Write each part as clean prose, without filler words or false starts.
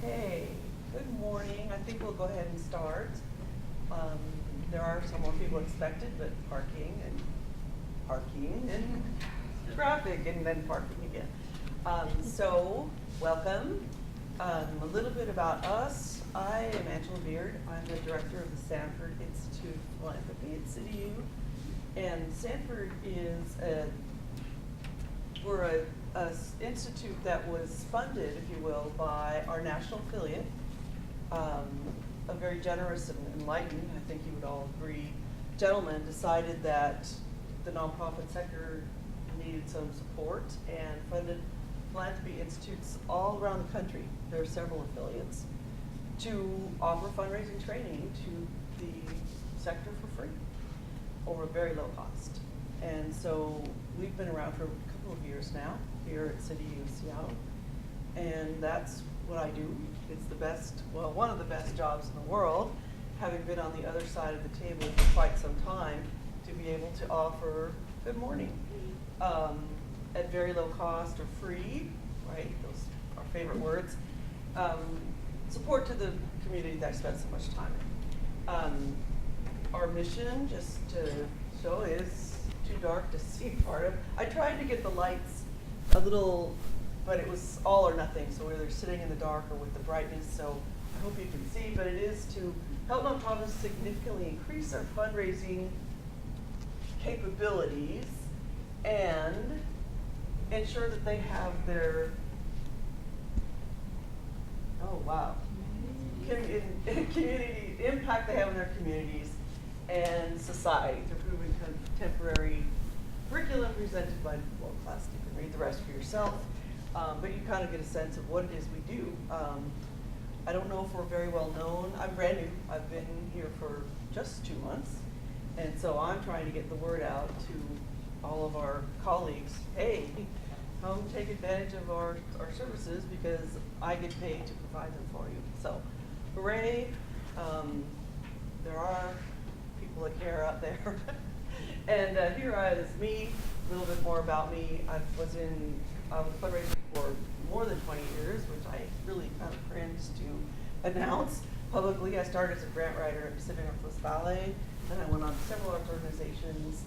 Okay, good morning. I think we'll go ahead and start. There are some more people expected, but parking and traffic and then parking again. So, welcome. A little bit about us. I am Angela Beard. I'm the director of the Sanford Institute of Philanthropy at CityU. And Sanford is we're a institute that was funded, if you will, by our national affiliate, a very generous and enlightened, I think you would all agree, gentleman decided that the nonprofit sector needed some support and funded philanthropy institutes all around the country. There are several affiliates to offer fundraising training to the sector for free or very low cost. And so we've been around for a couple of years now here at CityU Seattle, and that's what I do. It's the best, well, one of the best jobs in the world, having been on the other side of the table for quite some time, to be able to offer good morning at very low cost or free, right? Those are our favorite words. Support to the community that I spent so much time in. Our mission, just to show, is too dark to see part of. I tried to get the lights a little, but it was all or nothing, so we're either sitting in the dark or with the brightness, so I hope you can see, but it is to help nonprofits significantly increase their fundraising capabilities and ensure that they have their, community impact they have in their communities and society through proven contemporary curriculum presented by world-class. You can read the rest for yourself, but you kind of get a sense of what it is we do. I don't know if we're very well known. I'm brand new. I've been here for just 2 months, and so I'm trying to get the word out to all of our colleagues. Hey, come take advantage of our services because I get paid to provide them for you. So, hooray! There are people that care out there. And here is me, a little bit more about me. I was fundraising for more than 20 years, which I really kind of cringe to announce publicly. I started as a grant writer at Pacific Northwest Ballet, then I went on to several arts organizations,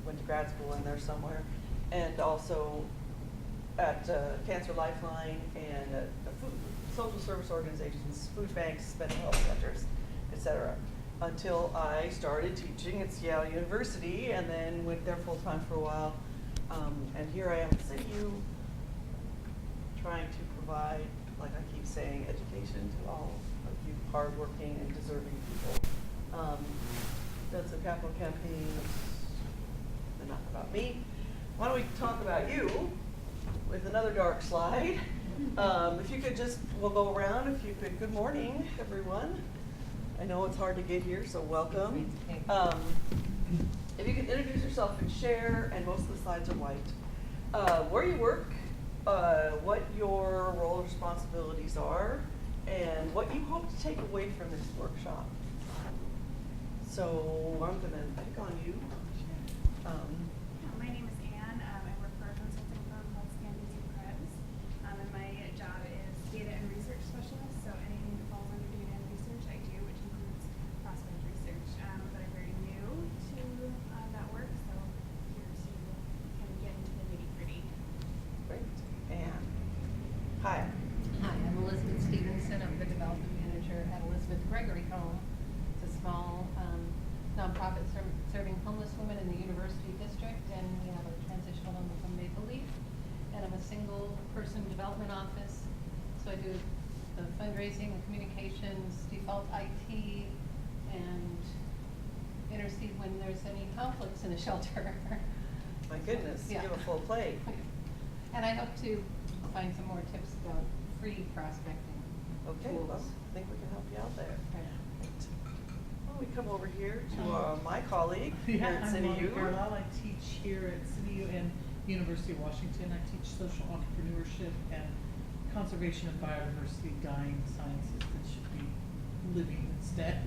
went to grad school in there somewhere, and also at Cancer Lifeline and at social service organizations, food banks, mental health centers, etc. Until I started teaching at Seattle University and then went there full time for a while. And here I am at CityU trying to provide, like I keep saying, education to all of you hardworking and deserving people. Done some capital campaigns, they're not about me. Why don't we talk about you with another dark slide. If you could just, we'll go around, if you could, good morning, everyone. I know it's hard to get here, so welcome. If you could introduce yourself and share, and most of the slides are white, where you work, what your role and responsibilities are, and what you hope to take away from this workshop. So I'm going to pick on you. My name is Anne. I work for a consulting firm called Standards and Krebs, and my job is data and research specialist. So anything that falls under data and research, I do, which includes prospect research. But I'm very new to that work, so here to kind of get into the nitty-gritty. Great. And hi. Hi, I'm Elizabeth Stevenson. I'm the development manager at Elizabeth Gregory Home. It's a small nonprofit serving homeless women in the University District, and we have a transitional home from Maple Leaf. And I'm a single person development office, so I do the fundraising, the communications, default IT, and intercede when there's any conflicts in the shelter. My goodness, Yeah. you have a full plate. And I hope to find some more tips about free prospecting. Okay, tools. well, I think we can help you out there. Right. Well, we come over here to my colleague here Yeah, at I'm Molly CityU. Carlisle. I teach here at CityU and University of Washington. I teach social entrepreneurship and conservation of biodiversity, dying sciences that should be living instead.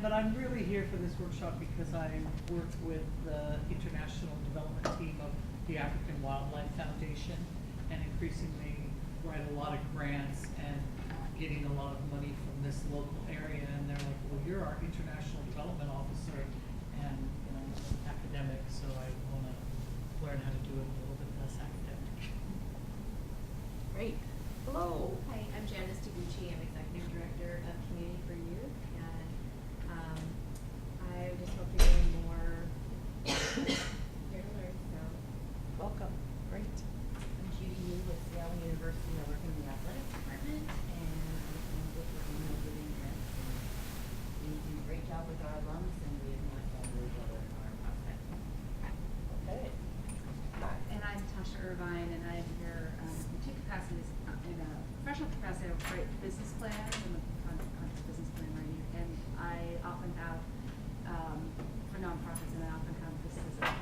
But I'm really here for this workshop because I work with the international development team of the African Wildlife Foundation, and increasingly write a lot of grants and getting a lot of money from this local area, and they're like, well, you're our international development officer, and, you know, I'm academic, so I wanna learn how to do it a little bit less academic. Great. Hello. Hi, I'm Janice Taguchi. I'm Executive Director of Community for Youth, and I just hope to gain more here to learn. So, Welcome. Great. I'm Judy Yu with Seattle University. I work in the athletics department, and I'm responsible for annual giving grants. And we do a great job with our alums, and we have not done really well with our prospects. Okay. Hi. And I'm Tasha Irvine, and I'm here in two capacities. In a professional capacity, I write business plans and the content business plan writing, and I often have, for nonprofits, and I often have this as a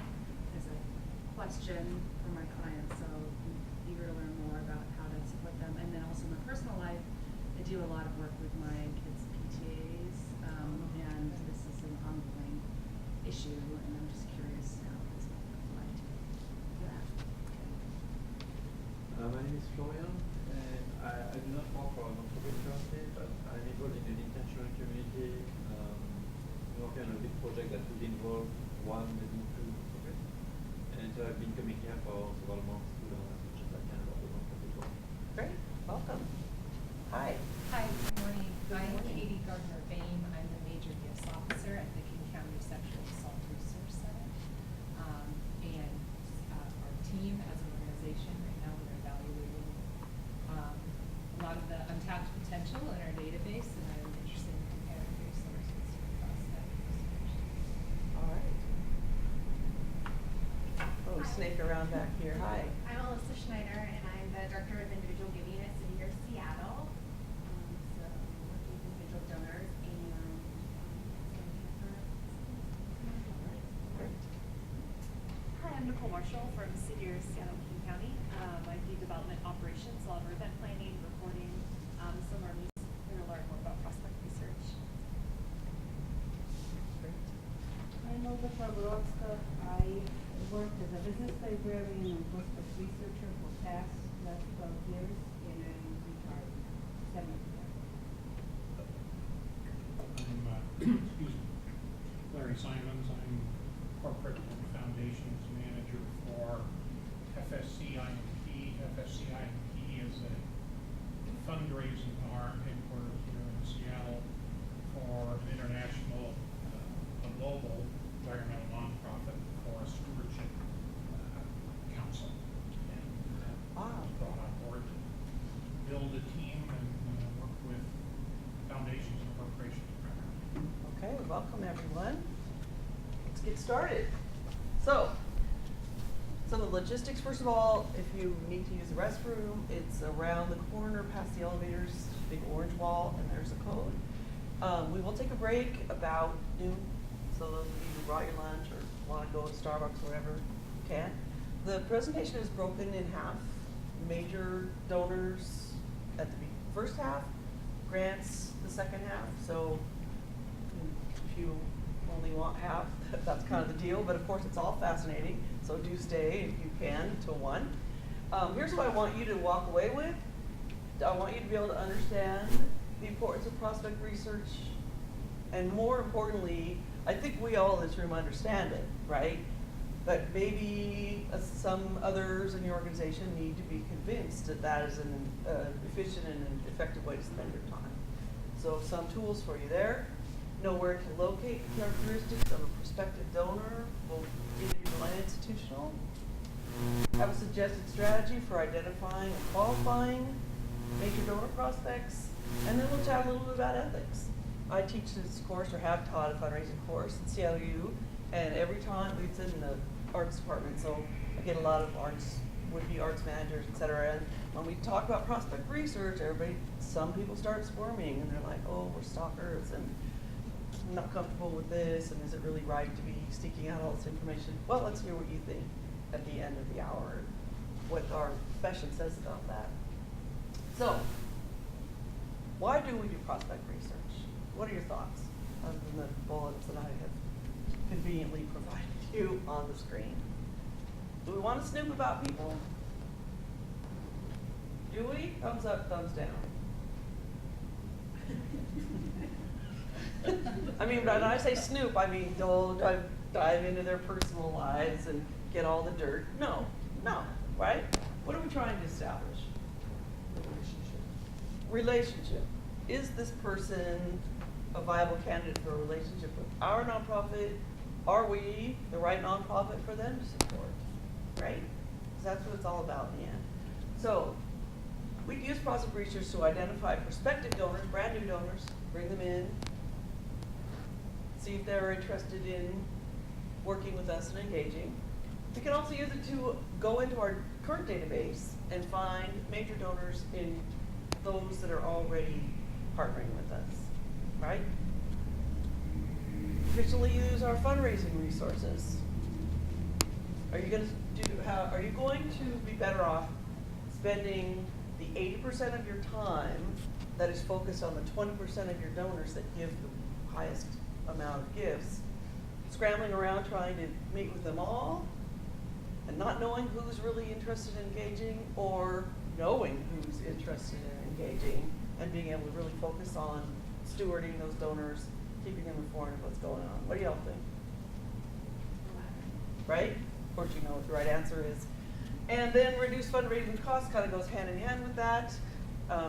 question for my clients, so I'm eager to learn more about how to support them. And then also in my personal life, I do a lot of work with my kids' PTAs, and this is an ongoing issue, and I'm just curious how this might apply to that. My name is Florian, and I do not work for a non-profit currently, but I'm involved in an intentional community, working on a big project that would involve one, maybe two non-profits. And so I've been coming here for several months to learn as much as I can about the non-profit world. Great. Welcome. Hi. Hi, good morning. Good I'm morning. Katie Gardner-Bain. I'm the Major Gifts Officer at the King County Sexual Assault Resource Center. And our team as an organization, right now we're evaluating a lot of the untapped potential in our database, and I'm interested in comparing resources across that research. All right. Oh, Hi. snake around back here. Hi. I'm Alyssa Schneider, and I'm the Director of Individual Giving at CityU Seattle. So working with individual donors and Great. Hi, I'm Nicole Marshall from CityU Seattle King County. I do development operations, a lot of event planning, reporting, similar needs. We're going to learn more about prospect research. Great. I'm Olga Faborovska. I worked as a business librarian and prospect researcher for last 12 years, and I'm retired 7 years. I'm, excuse me, Larry Simons. I'm corporate and foundations manager for FSCIMP. FSCIMP is a fundraising arm headquartered here in Seattle for an international, a global environmental nonprofit forest stewardship council. And Wow. was brought on board to build a team and work with foundations and corporations primarily. Okay, welcome everyone. Let's get started. So, some of the logistics, first of all, if you need to use the restroom, it's around the corner past the elevators, big orange wall, and there's a code. We will take a break about noon, so those of you who brought your lunch or want to go to Starbucks or whatever, you can. The presentation is broken in half. Major donors at the first half, grants the second half, so if you only want half, that's kind of the deal, but of course it's all fascinating, so do stay if you can till 1. Here's what I want you to walk away with. I want you to be able to understand the importance of prospect research, and more importantly, I think we all in this room understand it, right? But maybe some others in your organization need to be convinced that that is an efficient and an effective way to spend your time. So some tools for you there. Know where to locate the characteristics of a prospective donor, both individual and institutional. Have a suggested strategy for identifying and qualifying major donor prospects. And then we'll chat a little bit about ethics. I teach this course, or have taught a fundraising course at CityU, and every time it's in the arts department, so I get a lot of arts, would-be arts managers, et cetera. And when we talk about prospect research, some people start squirming, and they're like, oh, we're stalkers, and I'm not comfortable with this, and is it really right to be seeking out all this information? Well, let's hear what you think at the end of the hour, what our profession says about that. So, why do we do prospect research? What are your thoughts, other than the bullets that I have conveniently provided you on the screen? Do we want to snoop about people? Do we? Thumbs up, thumbs down. I mean, when I say snoop, I mean don't dive into their personal lives and get all the dirt. No, right? What are we trying to establish? Relationship. Is this person a viable candidate for a relationship with our nonprofit? Are we the right nonprofit for them to support? Right? Because that's what it's all about in the end. So, we use prospect research to identify prospective donors, brand new donors, bring them in, see if they're interested in working with us and engaging. We can also use it to go into our current database and find major donors in those that are already partnering with us, right? Efficiently use our fundraising resources. Are you going to be better off spending the 80% of your time that is focused on the 20% of your donors that give the highest amount of gifts, scrambling around trying to meet with them all and not knowing who's really interested in engaging, or knowing who's interested in engaging and being able to really focus on stewarding those donors, keeping them informed of what's going on? What do y'all think? Right? Of course you know what the right answer is. And then reduce fundraising costs kind of goes hand in hand with that.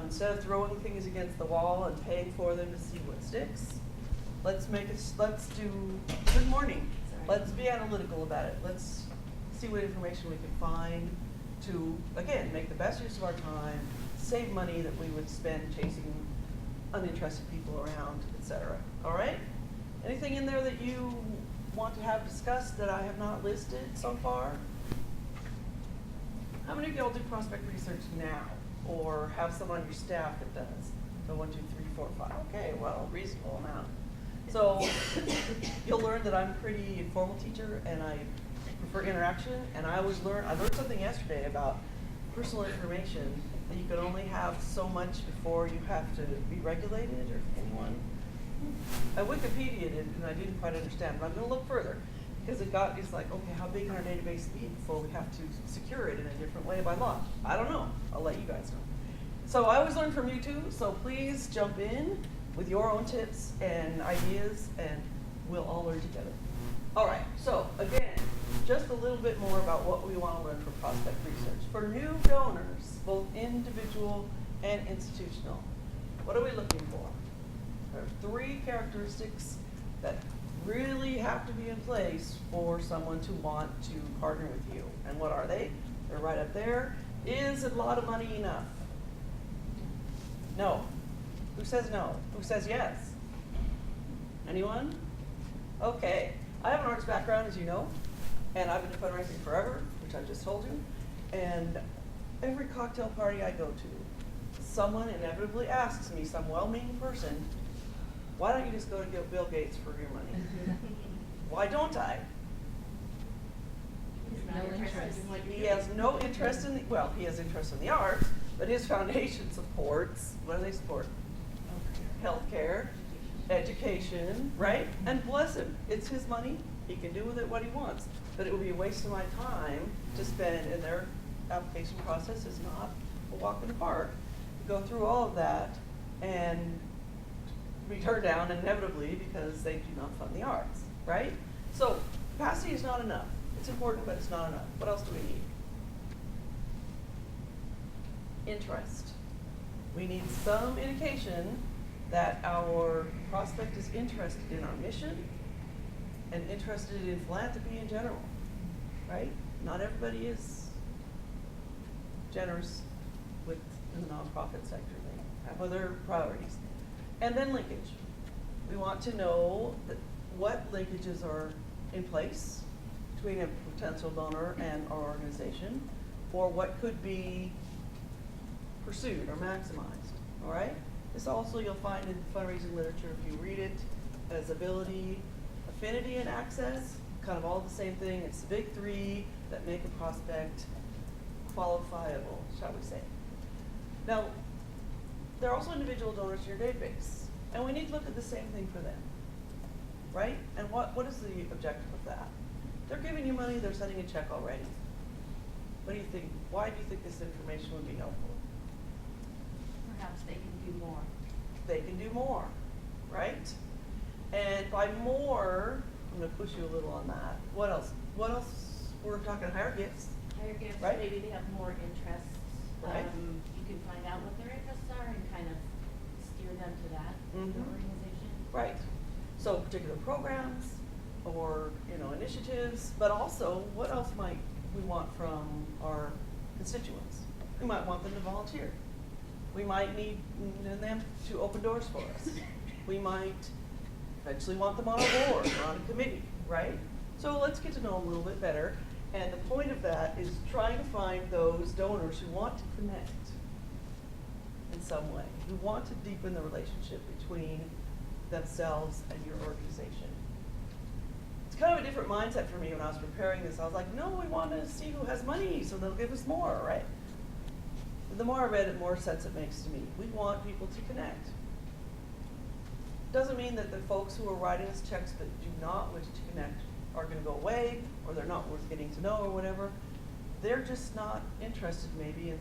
Instead of throwing things against the wall and paying for them to see what sticks, let's do, good morning. Let's be analytical about it. Let's see what information we can find to, again, make the best use of our time, save money that we would spend chasing uninterested people around, etc. All right? Anything in there that you want to have discussed that I have not listed so far? How many of y'all do prospect research now, or have someone on your staff that does? So 1, 2, 3, 4, 5. Okay, well, reasonable amount. So you'll learn that I'm a pretty informal teacher and I prefer interaction, and I learned something yesterday about personal information, that you can only have so much before you have to be regulated or anyone. I Wikipedia'd it and I didn't quite understand, but I'm going to look further, because it's like, okay, how big can our database be before we have to secure it in a different way by law? I don't know. I'll let you guys know. So I always learn from you too, so please jump in with your own tips and ideas, and we'll all learn together. All right, so again, just a little bit more about what we want to learn from prospect research. For new donors, both individual and institutional, what are we looking for? There are 3 characteristics that really have to be in place for someone to want to partner with you. And what are they? They're right up there. Is a lot of money enough? No. Who says no? Who says yes? Anyone? Okay. I have an arts background, as you know, and I've been in fundraising forever, which I just told you. And every cocktail party I go to, someone inevitably asks me, some well-meaning person, why don't you just go to Bill Gates for your money? Why don't I? No interest. He has no interest in, he has interest in the arts, but his foundation supports, what do they support? Healthcare, education, right? And bless him, it's his money. He can do with it what he wants. But it would be a waste of my time to spend, and their application process is not a walk in the park, to go through all of that and be turned down inevitably because they do not fund the arts, right? So capacity is not enough. It's important, but it's not enough. What else do we need? Interest. We need some indication that our prospect is interested in our mission and interested in philanthropy in general, right? Not everybody is generous with the nonprofit sector. They have other priorities. And then linkage. We want to know what linkages are in place between a potential donor and our organization, or what could be pursued or maximized, all right? This also you'll find in fundraising literature if you read it, as ability, affinity, and access, kind of all the same thing. It's the big 3 that make a prospect qualifiable, shall we say. Now, there are also individual donors to your database, and we need to look at the same thing for them, right? And what is the objective of that? They're giving you money, they're sending a check already. What do you think? Why do you think this information would be helpful? perhaps they can do more. They can do more, right? And by more, I'm gonna push you a little on that. What else? What else? We're talking higher gifts. Higher gifts, Right. maybe they have more interests. Right. You can find out what their interests are and kind of steer them to that, Mhm. the organization. Right. So particular programs or, initiatives, but also what else might we want from our constituents? We might want them to volunteer. We might need them to open doors for us. We might eventually want them on a board or on a committee, right? So let's get to know them a little bit better. And the point of that is trying to find those donors who want to connect in some way, who want to deepen the relationship between themselves and your organization. It's kind of a different mindset for me when I was preparing this. I was like, no, we want to see who has money, so they'll give us more, right? The more I read it, the more sense it makes to me. We want people to connect. Doesn't mean that the folks who are writing us checks that do not wish to connect are going to go away, or they're not worth getting to know, or whatever. They're just not interested maybe in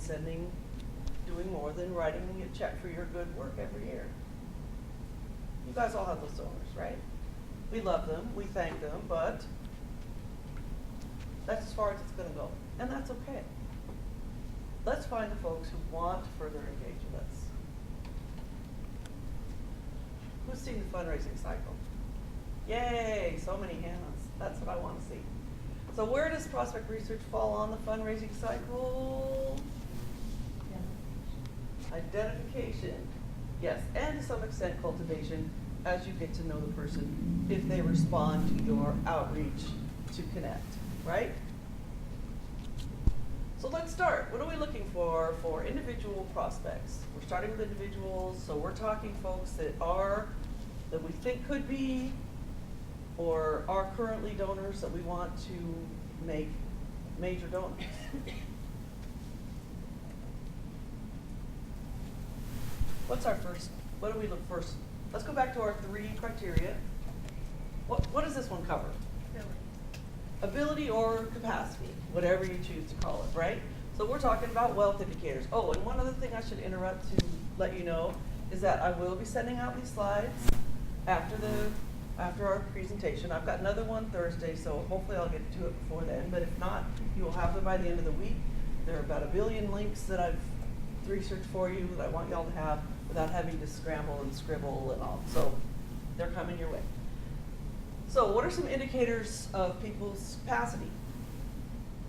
doing more than writing a check for your good work every year. You guys all have those donors, right? We love them, we thank them, but that's as far as it's going to go, and that's okay. Let's find the folks who want to further engage with us. Who's seen the fundraising cycle? Yay, so many hands. That's what I want to see. So where does prospect research fall on the fundraising cycle? Identification, yes, and to some extent cultivation as you get to know the person if they respond to your outreach to connect, right? So let's start. What are we looking for individual prospects? We're starting with individuals, so we're talking folks that we think could be or are currently donors that we want to make major donors. What do we look first? Let's go back to our 3 criteria. What does this one cover? Ability or capacity, whatever you choose to call it, right? So we're talking about wealth indicators. Oh, and one other thing I should interrupt to let you know is that I will be sending out these slides after our presentation. I've got another one Thursday, so hopefully I'll get to it before then, but if not, you will have them by the end of the week. There are about 1 billion links that I've researched for you that I want y'all to have without having to scramble and scribble and all. So they're coming your way. So what are some indicators of people's capacity?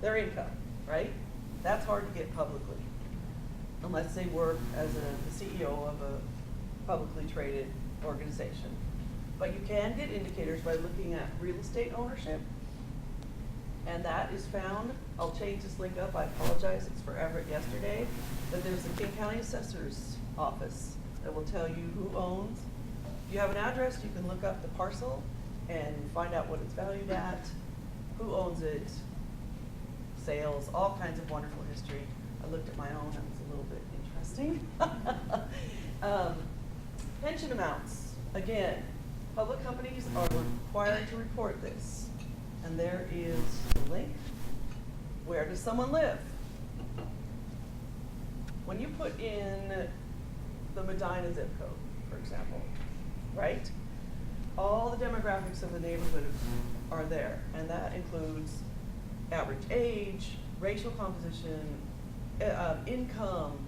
Their income, right? That's hard to get publicly, unless they work as the CEO of a publicly traded organization. But you can get indicators by looking at real estate ownership, and that is found. I'll change this link up. I apologize, it's for Everett yesterday, but there's the King County Assessor's Office that will tell you who owns. If you have an address, you can look up the parcel and find out what it's valued at, who owns it, sales, all kinds of wonderful history. I looked at my own, that was a little bit interesting. Pension amounts, again, public companies are required to report this. And there is the link. Where does someone live? When you put in the Medina zip code, for example, right? All the demographics of the neighborhood are there, and that includes average age, racial composition, income,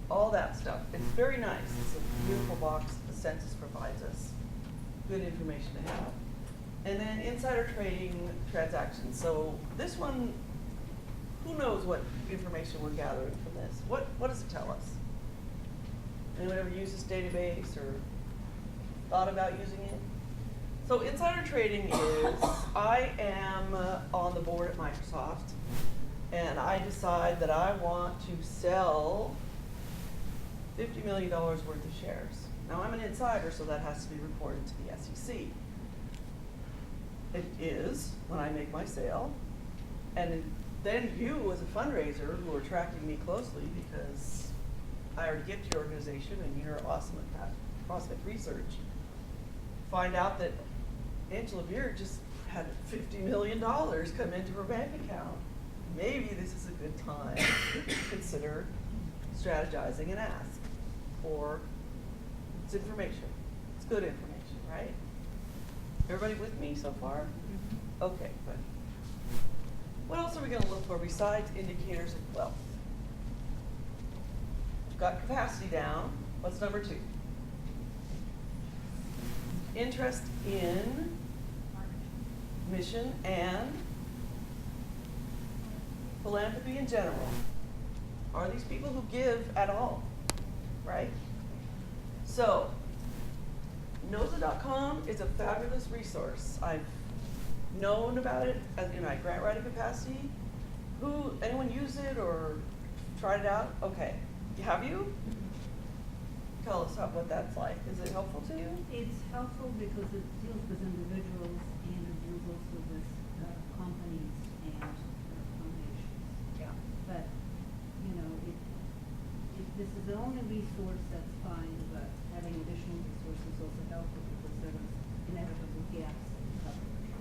all that stuff. It's very nice. It's a beautiful box the census provides us. Good information to have. And then insider trading transactions. So this one, who knows what information we're gathering from this? What does it tell us? Anyone ever used this database or thought about using it? So insider trading is, I am on the board at Microsoft, and I decide that I want to sell $50 million worth of shares. Now I'm an insider, so that has to be reported to the SEC. It is when I make my sale, and then you as a fundraiser who are tracking me closely because I already get to your organization and you're awesome at prospect research, find out that Angela Beard just had $50 million come into her bank account. Maybe this is a good time to consider strategizing and ask. for, it's information. It's good information, right? Everybody with me so far? Okay, good. What else are we gonna look for besides indicators of wealth? We've got capacity down. What's number 2? Interest in mission and philanthropy in general. Are these people who give at all, right? So, NOSA.com is a fabulous resource. I've known about it in my grant writing capacity. Anyone use it or tried it out? Okay, have you? Tell us what that's like. Is it helpful to you? It's helpful because it deals with individuals and it deals also with companies and foundations. Yeah. But, you know, this is the only resource that's fine, but having additional resources is also helpful because there is inevitable gaps in coverage.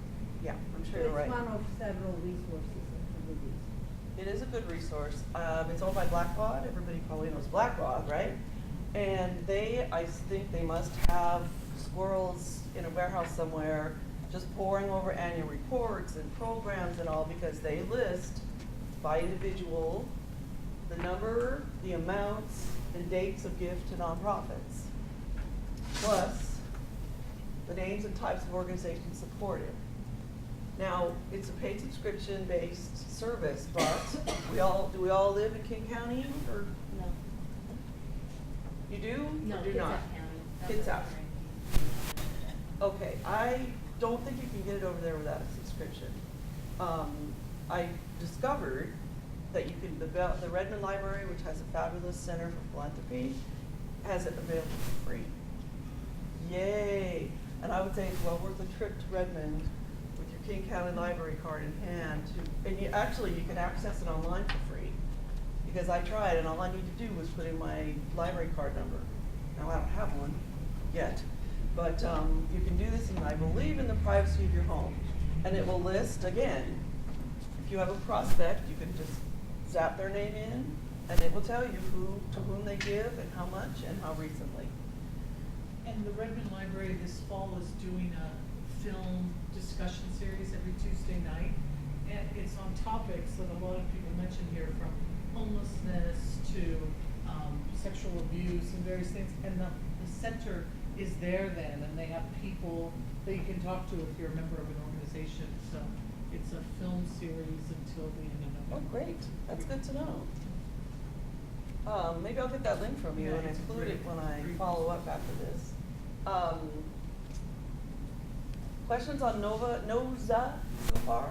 Yeah, I'm So sure you're right. it's one of several resources that can be used. It is a good resource. It's owned by Blackbaud. Everybody probably knows Blackbaud, right? And I think they must have squirrels in a warehouse somewhere just poring over annual reports and programs and all because they list by individual the number, the amounts, and dates of gift to nonprofits, plus the names and types of organizations supported. Now, it's a paid subscription-based service, but do we all live in King County, or No. you do No, or do Kitsap not? County. Kitsap. Okay, I don't think you can get it over there without a subscription. I discovered that you can, the Redmond Library, which has a fabulous center for philanthropy, has it available for free. Yay! And I would say it's well worth a trip to Redmond with your King County Library card in hand and you can access it online for free. Because I tried and all I need to do was put in my library card number. Now I don't have one yet, but you can do this, and I believe in the privacy of your home. And it will list, again, if you have a prospect, you can just zap their name in, and it will tell you to whom they give and how much and how recently. And the Redmond Library this fall is doing a film discussion series every Tuesday night. And it's on topics that a lot of people mention here, from homelessness to sexual abuse and various things. And the center is there then, and they have people that you can talk to if you're a member of an organization. So it's a film series until the end of Oh, November. great. That's good to know. Maybe I'll get that link from you Yeah, and it's include it great. when I Great. follow up after this. Questions on NOSA so far?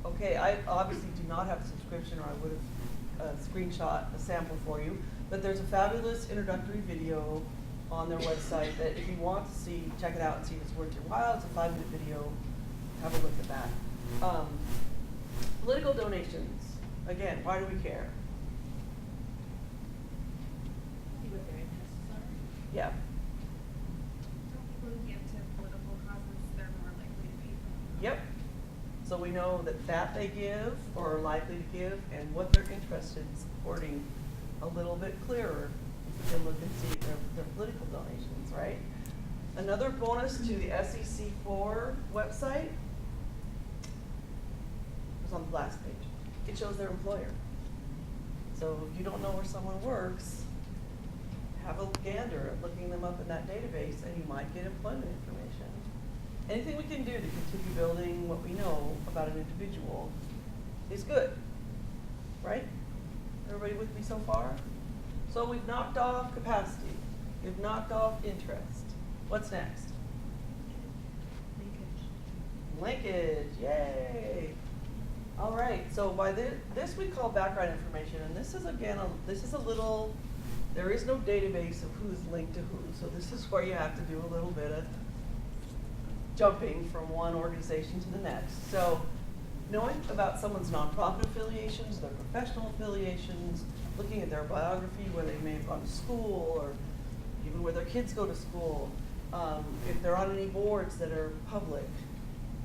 Okay, I obviously do not have a subscription, or I would have screenshot a sample for you. But there's a fabulous introductory video on their website that if you want to see, check it out and see if it's worth your while. It's a 5-minute video. Have a look at that. Political donations. Again, why do we care? See what their interests are. Yeah. People who give to political causes, they're more likely to pay for them. Yep. So we know that they give or are likely to give and what they're interested in supporting a little bit clearer. You can look and see their political donations, right? Another bonus to the SEC4 website is on the last page. It shows their employer. So if you don't know where someone works, have a gander at looking them up in that database and you might get employment information. Anything we can do to continue building what we know about an individual is good, right? Everybody with me so far? So we've knocked off capacity. We've knocked off interest. What's next? Linkage, yay! All right, so by this we call background information, and this is again, there is no database of who's linked to who, so this is where you have to do a little bit of jumping from one organization to the next. So knowing about someone's nonprofit affiliations, their professional affiliations, looking at their biography, where they may have gone to school, or even where their kids go to school, if they're on any boards that are public,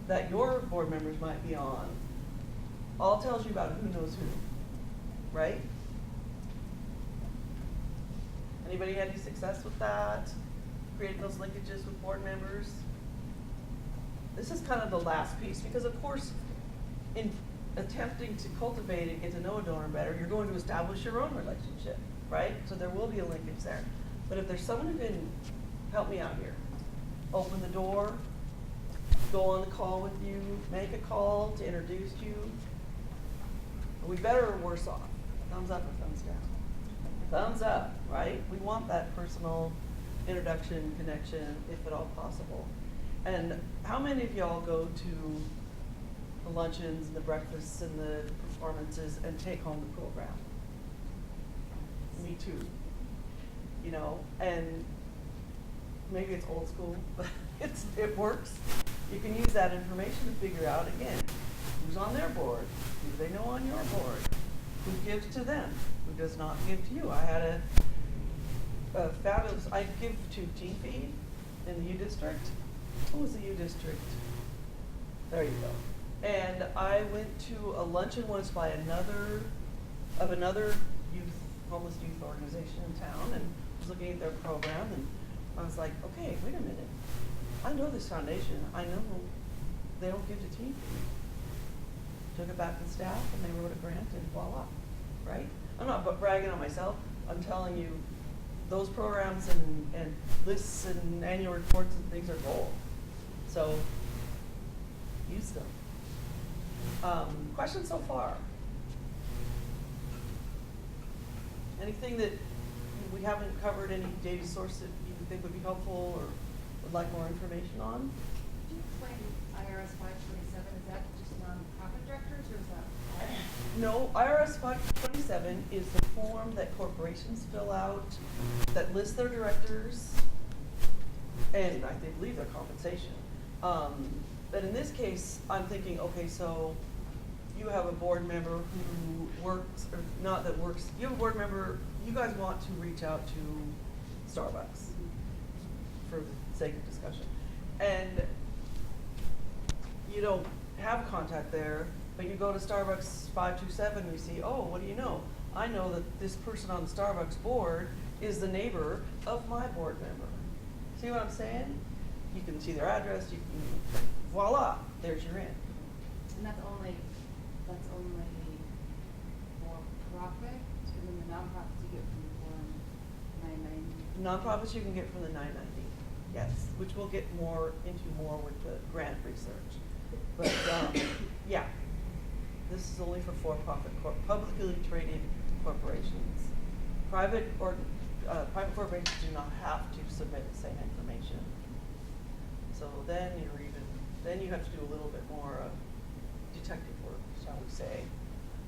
that your board members might be on, all tells you about who knows who, right? Anybody had any success with that? Creating those linkages with board members? This is kind of the last piece, because of course, in attempting to cultivate and get to know a donor better, you're going to establish your own relationship, right? So there will be a linkage there. But if there's someone who can help me out here, open the door, go on the call with you, make a call to introduce you, are we better or worse off? Thumbs up or thumbs down? Thumbs up, right? We want that personal introduction, connection, if at all possible. And how many of y'all go to the luncheons and the breakfasts and the performances and take home the program? Me too. You know, and maybe it's old school, but it works. You can use that information to figure out, again, who's on their board, who do they know on your board, who gives to them, who does not give to you. I had a fabulous, I give to Team Feed in the U District. Who was the U District? There you go. And I went to a luncheon once by another homeless youth organization in town, and was looking at their program, and I was like, okay, wait a minute. I know this foundation. I know they don't give to Team Feed. Took it back to staff, and they wrote a grant, and voila, right? I'm not bragging on myself. I'm telling you, those programs and lists and annual reports and things are gold. So use them. Questions so far? Anything that we haven't covered, any data source that you think would be helpful or would like more information on? Could you explain IRS 527? Is that just nonprofit directors, or is that? No, IRS 527 is the form that corporations fill out that lists their directors and I believe their compensation. But in this case, I'm thinking, okay, so you have a board member who works, or not that works, you have a board member, you guys want to reach out to Starbucks for the sake of discussion. And you don't have contact there, but you go to Starbucks 527 and you see, oh, what do you know? I know that this person on the Starbucks board is the neighbor of my board member. See what I'm saying? You can see their address, you can, voila, there's your in. And that's only for profit, and then the nonprofits you get from the Form 990. Nonprofits you can get from the 990, yes, which we'll get more into more with the grant research. But yeah, this is only for for-profit, publicly traded corporations. Private corporations do not have to submit the same information. So then you have to do a little bit more detective work, shall we say.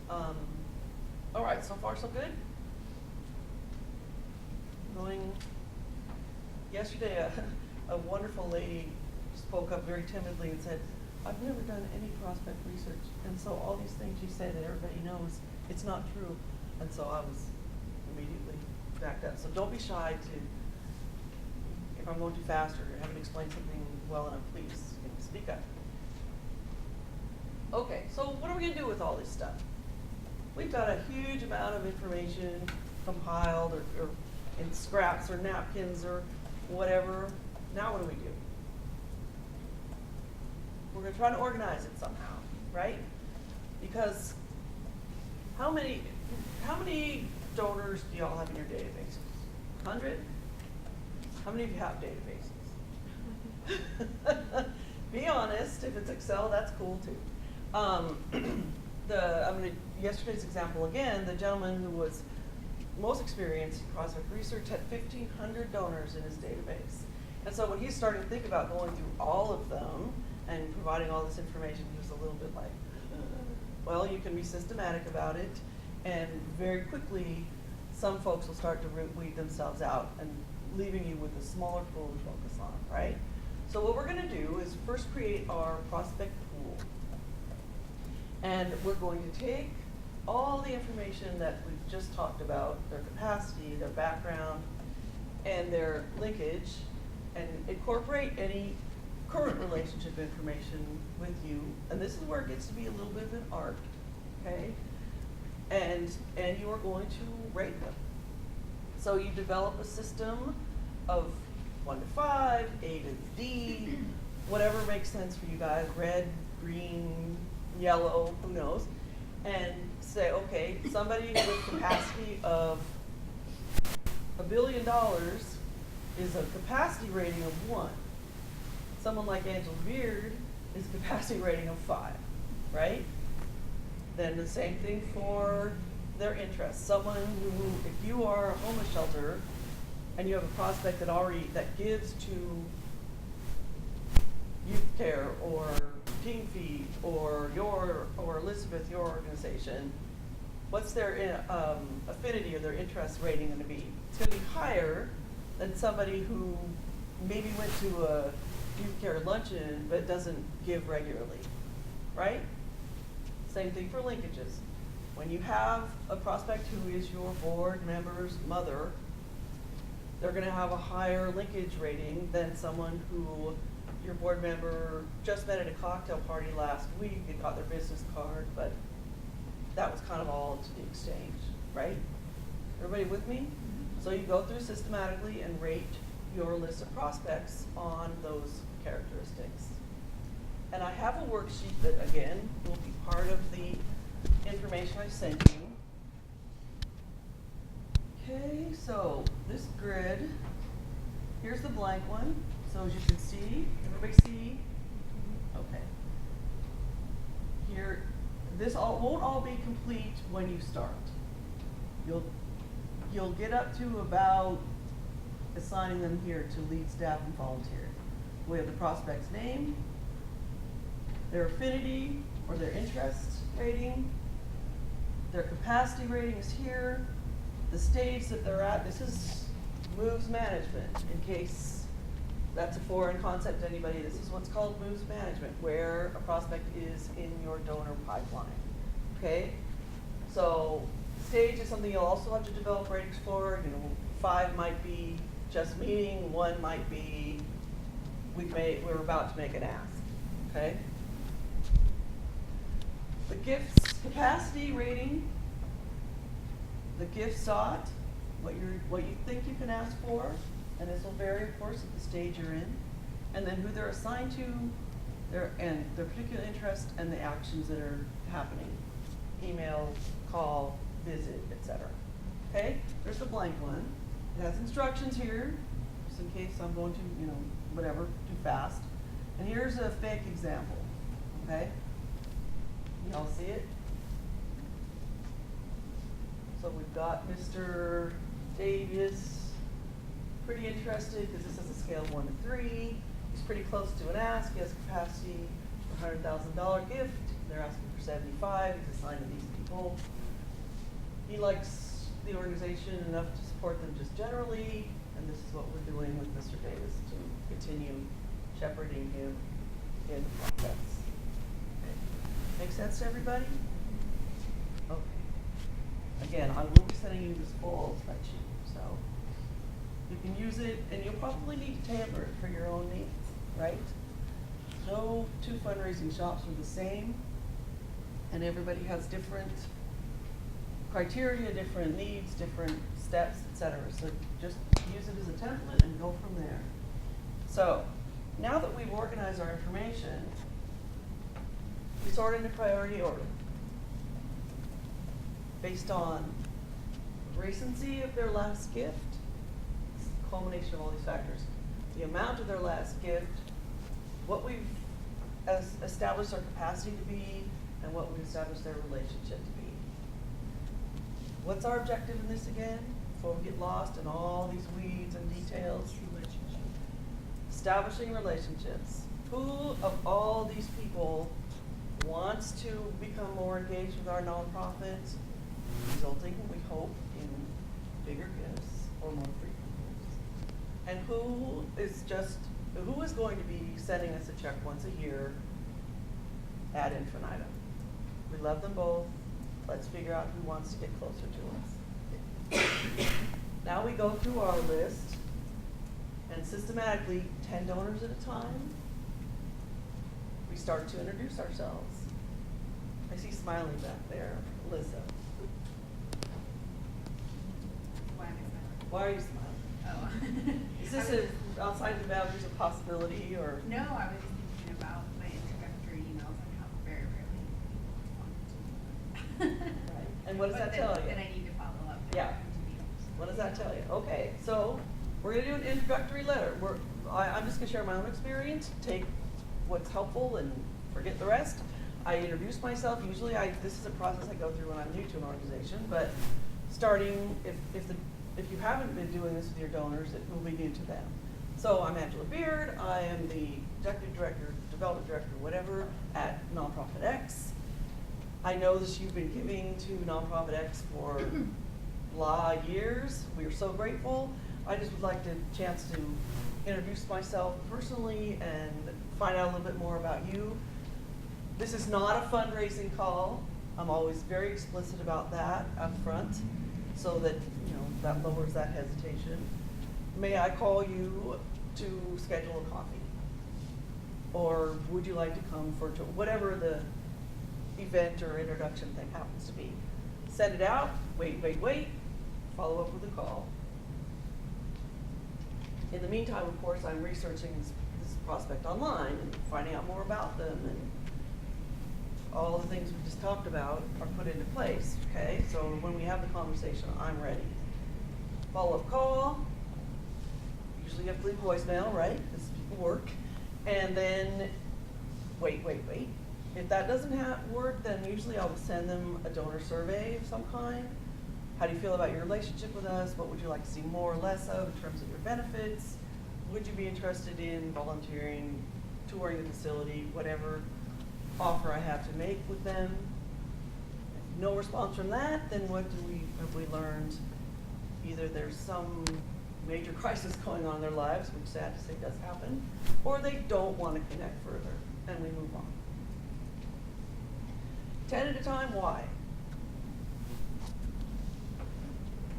All right, so far so good? Yesterday, a wonderful lady spoke up very timidly and said, I've never done any prospect research, and so all these things you say that everybody knows, it's not true. And so I was immediately backed up. So don't be shy if I'm going too fast or haven't explained something well enough, please speak up. Okay, so what are we going to do with all this stuff? We've got a huge amount of information compiled or in scraps or napkins or whatever. Now what do we do? We're going to try to organize it somehow, right? Because how many donors do y'all have in your databases? 100? How many of you have databases? Be honest. If it's Excel, that's cool too. Yesterday's example again, the gentleman who was most experienced in prospect research had 1,500 donors in his database. And so when he started to think about going through all of them and providing all this information, he was a little bit like, well, you can be systematic about it, and very quickly, some folks will start to weed themselves out and leaving you with a smaller pool to focus on, right? So what we're gonna do is first create our prospect pool. And we're going to take all the information that we've just talked about, their capacity, their background, and their linkage, and incorporate any current relationship information with you. And this is where it gets to be a little bit of an art, okay? And you are going to rate them. So you develop a system of 1 to 5, A to D, whatever makes sense for you guys, red, green, yellow, who knows, and say, okay, somebody with capacity of $1 billion is a capacity rating of 1. Someone like Angela Beard is a capacity rating of 5, right? Then the same thing for their interests. Someone who, if you are a homeless shelter and you have a prospect that gives to youth care or King Feed or Elizabeth, your organization, what's their affinity or their interest rating going to be? It's going to be higher than somebody who maybe went to a youth care luncheon but doesn't give regularly, right? Same thing for linkages. When you have a prospect who is your board member's mother, they're going to have a higher linkage rating than someone who your board member just met at a cocktail party last week and got their business card, but that was kind of all to the exchange, right? Everybody with me? So you go through systematically and rate your list of prospects on those characteristics. And I have a worksheet that, again, will be part of the information I sent you. Okay, so this grid, here's the blank one. So as you can see, everybody see? Okay. Here, this won't all be complete when you start. You'll get up to about assigning them here to lead staff and volunteer. We have the prospect's name, their affinity or their interest rating, their capacity rating is here, the stage that they're at. This is moves management, in case that's a foreign concept to anybody. This is what's called moves management, where a prospect is in your donor pipeline. Okay? So stage is something you'll also have to develop ratings for. 5 might be just meeting, 1 might be we're about to make an ask. Okay? The gifts capacity rating, the gift sought, what you think you can ask for, and this will vary, of course, at the stage you're in, and then who they're assigned to, their particular interest, and the actions that are happening: email, call, visit, etc. Okay, there's the blank one. It has instructions here, just in case I'm going to, whatever, too fast. And here's a fake example. Okay, y'all see it? So we've got Mr. Davis, pretty interested because this has a scale of 1 to 3. He's pretty close to an ask. He has capacity for $100,000 gift. They're asking for 75. He's assigned to these people. He likes the organization enough to support them just generally, and this is what we're doing with Mr. Davis to continue shepherding him in the process. Okay. Make sense to everybody? Okay. Again, I will be sending you this full spreadsheet, so you can use it, and you'll probably need to tailor it for your own needs, right? No 2 fundraising shops are the same, and everybody has different criteria, different needs, different steps, etc. So just use it as a template and go from there. So now that we've organized our information, we sort into priority order based on recency of their last gift, culmination of all these factors, the amount of their last gift, what we've established our capacity to be, and what we've established their relationship to be. What's our objective in this again? Before we get lost in all these weeds and details. Establishing relationships. Who of all these people wants to become more engaged with our nonprofit, resulting, we hope, in bigger gifts or more frequent gifts? And who is going to be sending us a check once a year ad infinitum? We love them both. Let's figure out who wants to get closer to us. Now we go through our list, and systematically, 10 donors at a time, we start to introduce ourselves. I see smiling back there, Alyssa. Why am I smiling? Why are you smiling? Oh. Is this outside the boundaries of possibility, or? No, I was just thinking about my introductory emails and how very rarely people respond to them. Right. And what does But that tell you? Then I need to follow up. Yeah. What does that tell you? Okay, so we're gonna do an introductory letter. I'm just gonna share my own experience, take what's helpful and forget the rest. I introduce myself. Usually this is a process I go through when I'm new to an organization, but starting, if you haven't been doing this with your donors, it will be new to them. So I'm Angela Beard. I am the executive director, development director, whatever, at Nonprofit X. I know that you've been giving to Nonprofit X for years. We are so grateful. I just would like the chance to introduce myself personally and find out a little bit more about you. This is not a fundraising call. I'm always very explicit about that up front, so that that lowers that hesitation. May I call you to schedule a coffee? Or would you like to come for whatever the event or introduction thing happens to be? Send it out, wait, follow up with a call. In the meantime, of course, I'm researching this prospect online and finding out more about them, and all the things we just talked about are put into place, okay? So when we have the conversation, I'm ready. Follow-up call, usually you have to leave voicemail, right? Because people work. And then wait. If that doesn't work, then usually I'll send them a donor survey of some kind. How do you feel about your relationship with us? What would you like to see more or less of in terms of your benefits? Would you be interested in volunteering, touring the facility, whatever offer I have to make with them? If no response from that, then what have we learned? Either there's some major crisis going on in their lives, which sad to say does happen, or they don't want to connect further, and we move on. 10 at a time, why?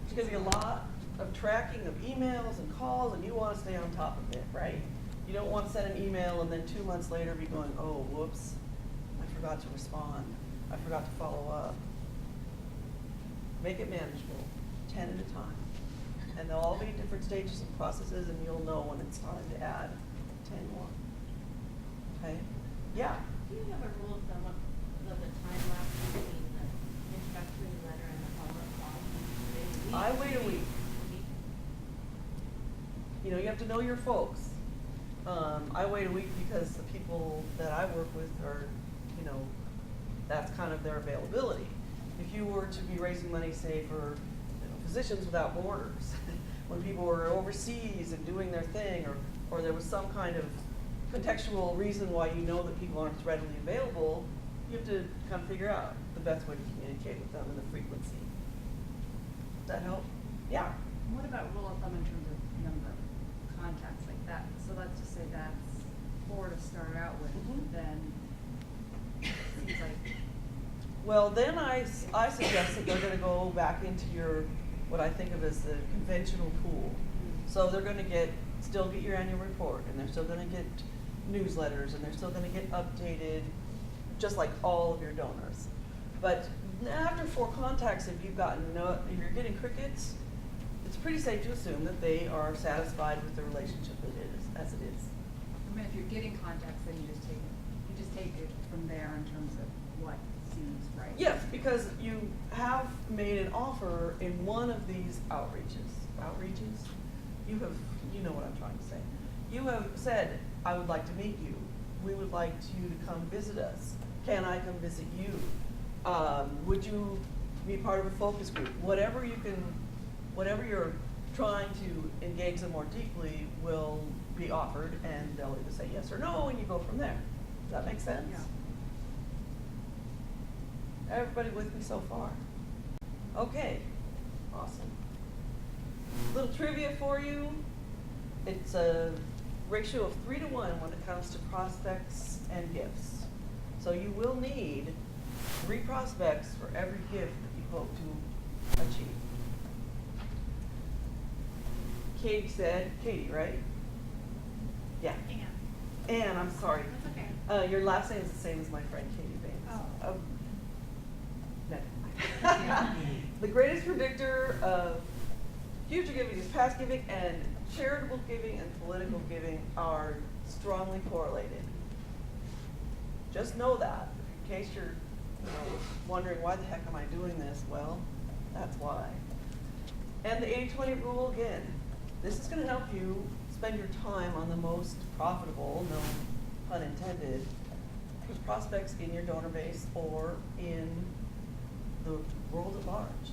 It's going to be a lot of tracking of emails and calls, and you want to stay on top of it, right? You don't want to send an email and then 2 months later be going, oh, whoops, I forgot to respond. I forgot to follow up. Make it manageable, 10 at a time. And they'll all be different stages and processes, and you'll know when it's time to add 10 more. Okay? Yeah? Do you have a rule of thumb of the time lapse between the introductory letter and the follow-up call? I wait a week. You have to know your folks. I wait a week because the people that I work with are, that's kind of their availability. If you were to be raising money, say, for Physicians Without Borders, when people were overseas and doing their thing, or there was some kind of contextual reason why you know that people aren't readily available, you have to kind of figure out the best way to communicate with them and the frequency. Does that help? Yeah. What about rule of thumb in terms of number of contacts like that? So let's just say that's 4 to start out with, Mhm. then it seems like. Well, then I suggest that they're going to go back into what I think of as the conventional pool. So they're going to still get your annual report, and they're still going to get newsletters, and they're still going to get updated, just like all of your donors. But after 4 contacts, if you're getting crickets, it's pretty safe to assume that they are satisfied with the relationship as it is. I mean, if you're getting contacts, then you just take it from there in terms of what seems right. Yes, because you have made an offer in one of these outreaches. You know what I'm trying to say. You have said, I would like to meet you. We would like you to come visit us. Can I come visit you? Would you be part of a focus group? Whatever you're trying to engage them more deeply will be offered, and they'll either say yes or no, and you go from there. Does that make sense? Yeah. Everybody with me so far? Okay, awesome. Little trivia for you. It's a ratio of 3 to 1 when it comes to prospects and gifts. So you will need 3 prospects for every gift that you hope to achieve. Katie, right? Yeah. Ann, I'm sorry. That's okay. Your last name is the same as my friend Katie Baines. Oh. Never mind. The greatest predictor of future giving is past giving, and charitable giving and political giving are strongly correlated. Just know that, in case you're wondering why the heck am I doing this? Well, that's why. And the 80-20 rule again. This is going to help you spend your time on the most profitable, no pun intended, prospects in your donor base or in the world at large.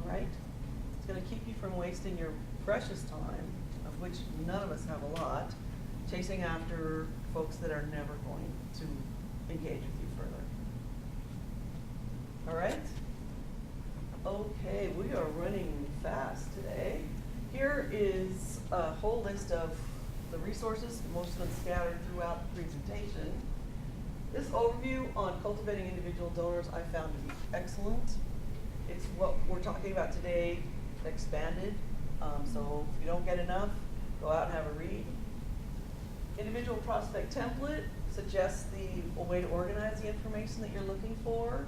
All right? It's going to keep you from wasting your precious time, of which none of us have a lot, chasing after folks that are never going to engage with you further. All right? Okay, we are running fast today. Here is a whole list of the resources, most of them scattered throughout the presentation. This overview on cultivating individual donors I found to be excellent. It's what we're talking about today, expanded. So if you don't get enough, go out and have a read. Individual prospect template suggests a way to organize the information that you're looking for.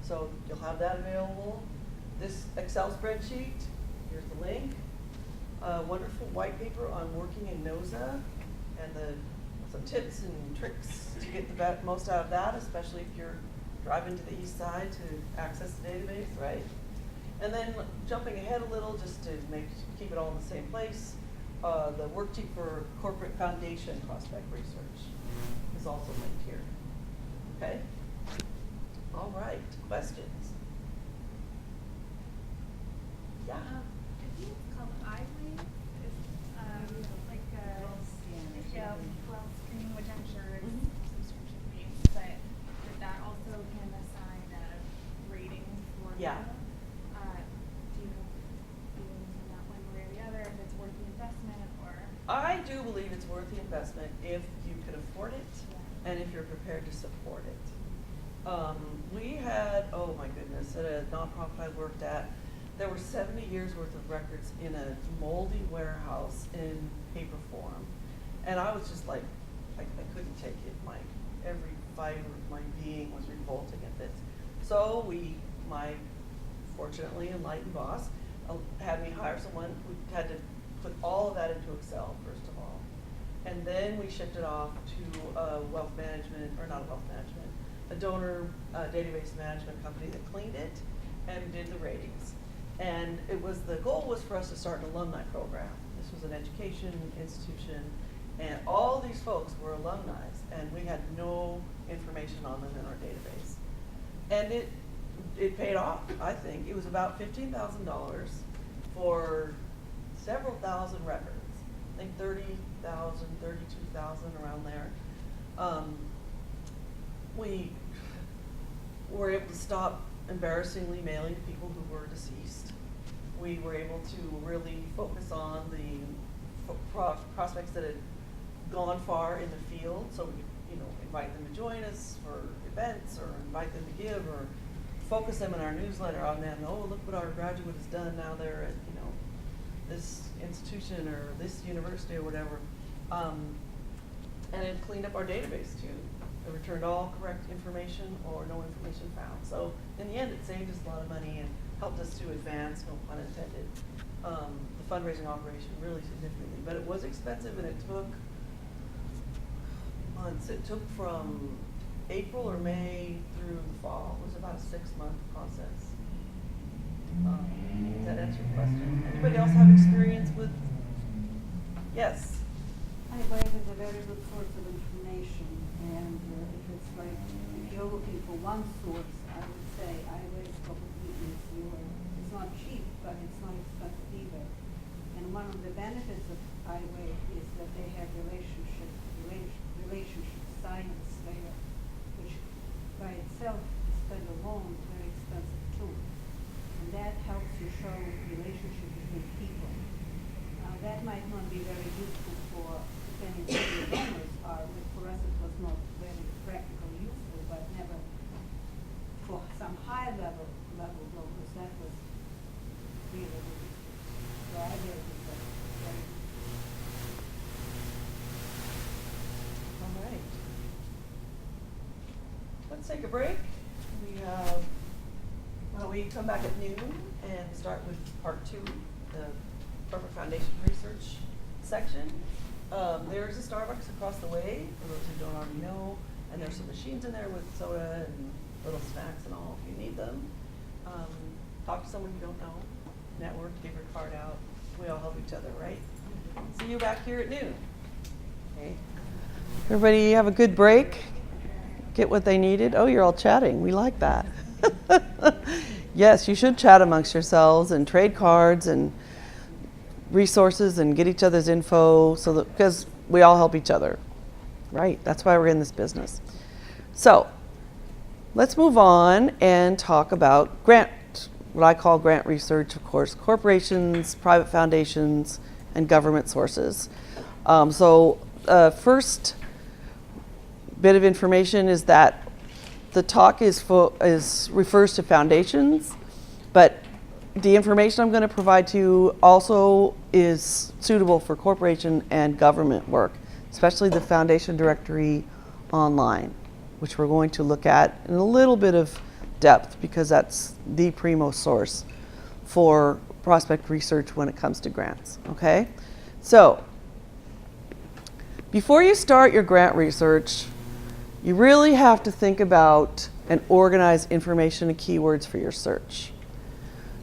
So you'll have that available. This Excel spreadsheet, here's the link. A wonderful white paper on working in NOSA and some tips and tricks to get the most out of that, especially if you're driving to the east side to access the database, right? And then jumping ahead a little just to keep it all in the same place, the worksheet for corporate foundation prospect research is also linked here. Okay? All right, questions? Yeah. I think it's called iWave. It's like a well screen, which I'm sure is subscription based, but does that also can assign a rating for Yeah. do you have feelings on that one way or the other, if it's worth the investment or? I do believe it's worth the investment if you can afford it and if you're prepared to support it. We had, oh my goodness, at a nonprofit I worked at, there were 70 years worth of records in a moldy warehouse in paper form. And I was just like, I couldn't take it. Every fiber of my being was revolting at this. So my fortunately enlightened boss had me hire someone who had to put all of that into Excel, first of all. And then we shipped it off to a wealth management, or not a wealth management, a donor database management company that cleaned it and did the ratings. And the goal was for us to start an alumni program. This was an education institution, and all these folks were alumni, and we had no information on them in our database. And it paid off, I think. It was about $15,000 for several thousand records. I think 30,000, 32,000, around there. We were able to stop embarrassingly mailing to people who were deceased. We were able to really focus on the prospects that had gone far in the field, so we could, invite them to join us for events, or invite them to give, or focus them in our newsletter on them. Oh, look what our graduate has done now they're at, this institution or this university or whatever. And it cleaned up our database too. It returned all correct information or no information found. So in the end, it saved us a lot of money and helped us to advance, no pun intended, the fundraising operation really significantly. But it was expensive, and it took months. It took from April or May through the fall. It was about a 6-month process. Does that answer your question? Anybody else have experience with? Yes. iWave is a very good source of information, and if it's like, if you're looking for one source, I would say iWave probably is it's not cheap, but it's not expensive either. And one of the benefits of iWave is that they have relationship science there, which by itself is standalone, very expensive too. And that helps you show relationship between people. That might not be very useful for, depending on who your donors are, but for us it was not very practically useful, but never, for some high level donors, that was really useful. So I really think that's very useful. All right. Let's take a break. We come back at noon and start with part 2, the Corporate Foundation Research section. There's a Starbucks across the way, for those who don't already know, and there's some machines in there with soda and little snacks and all if you need them. Talk to someone you don't know, network, give your card out. We all help each other, right? See you back here at noon. Okay. Everybody have a good break. Get what they needed. Oh, you're all chatting. We like that. Yes, you should chat amongst yourselves and trade cards and resources and get each other's info so that, because we all help each other, right? That's why we're in this business. So let's move on and talk about grant, what I call grant research, of course, corporations, private foundations, and government sources. First bit of information is that the talk refers to foundations, but the information I'm going to provide to you also is suitable for corporation and government work, especially the Foundation Directory online, which we're going to look at in a little bit of depth because that's the primo source for prospect research when it comes to grants, okay? So, before you start your grant research, you really have to think about and organize information and keywords for your search.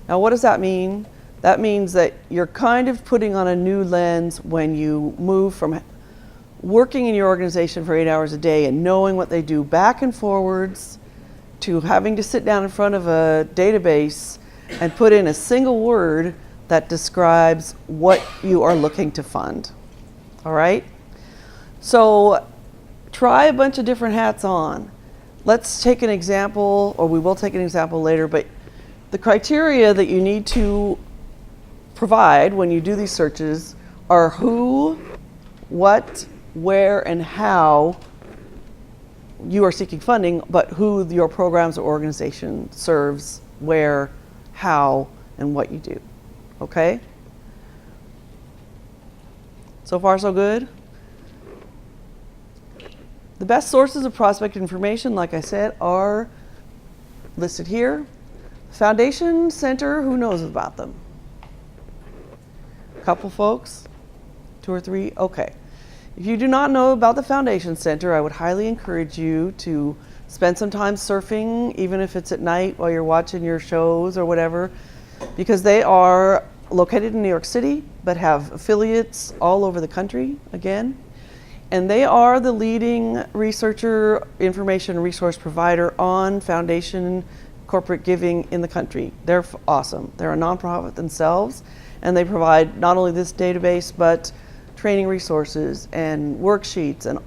Now, what does that mean? That means that you're kind of putting on a new lens when you move from working in your organization for 8 hours a day and knowing what they do back and forwards to having to sit down in front of a database and put in a single word that describes what you are looking to fund. All right? So try a bunch of different hats on. Let's take an example, or we will take an example later, but the criteria that you need to provide when you do these searches are who, what, where, and how you are seeking funding, but who your programs or organization serves, where, how, and what you do. Okay? So far, so good? The best sources of prospect information, like I said, are listed here. Foundation Center, who knows about them? A couple folks? 2 or 3? Okay. If you do not know about the Foundation Center, I would highly encourage you to spend some time surfing, even if it's at night while you're watching your shows or whatever, because they are located in New York City, but have affiliates all over the country, again. And they are the leading researcher, information resource provider on foundation corporate giving in the country. They're awesome. They're a nonprofit themselves, and they provide not only this database, but training resources and worksheets and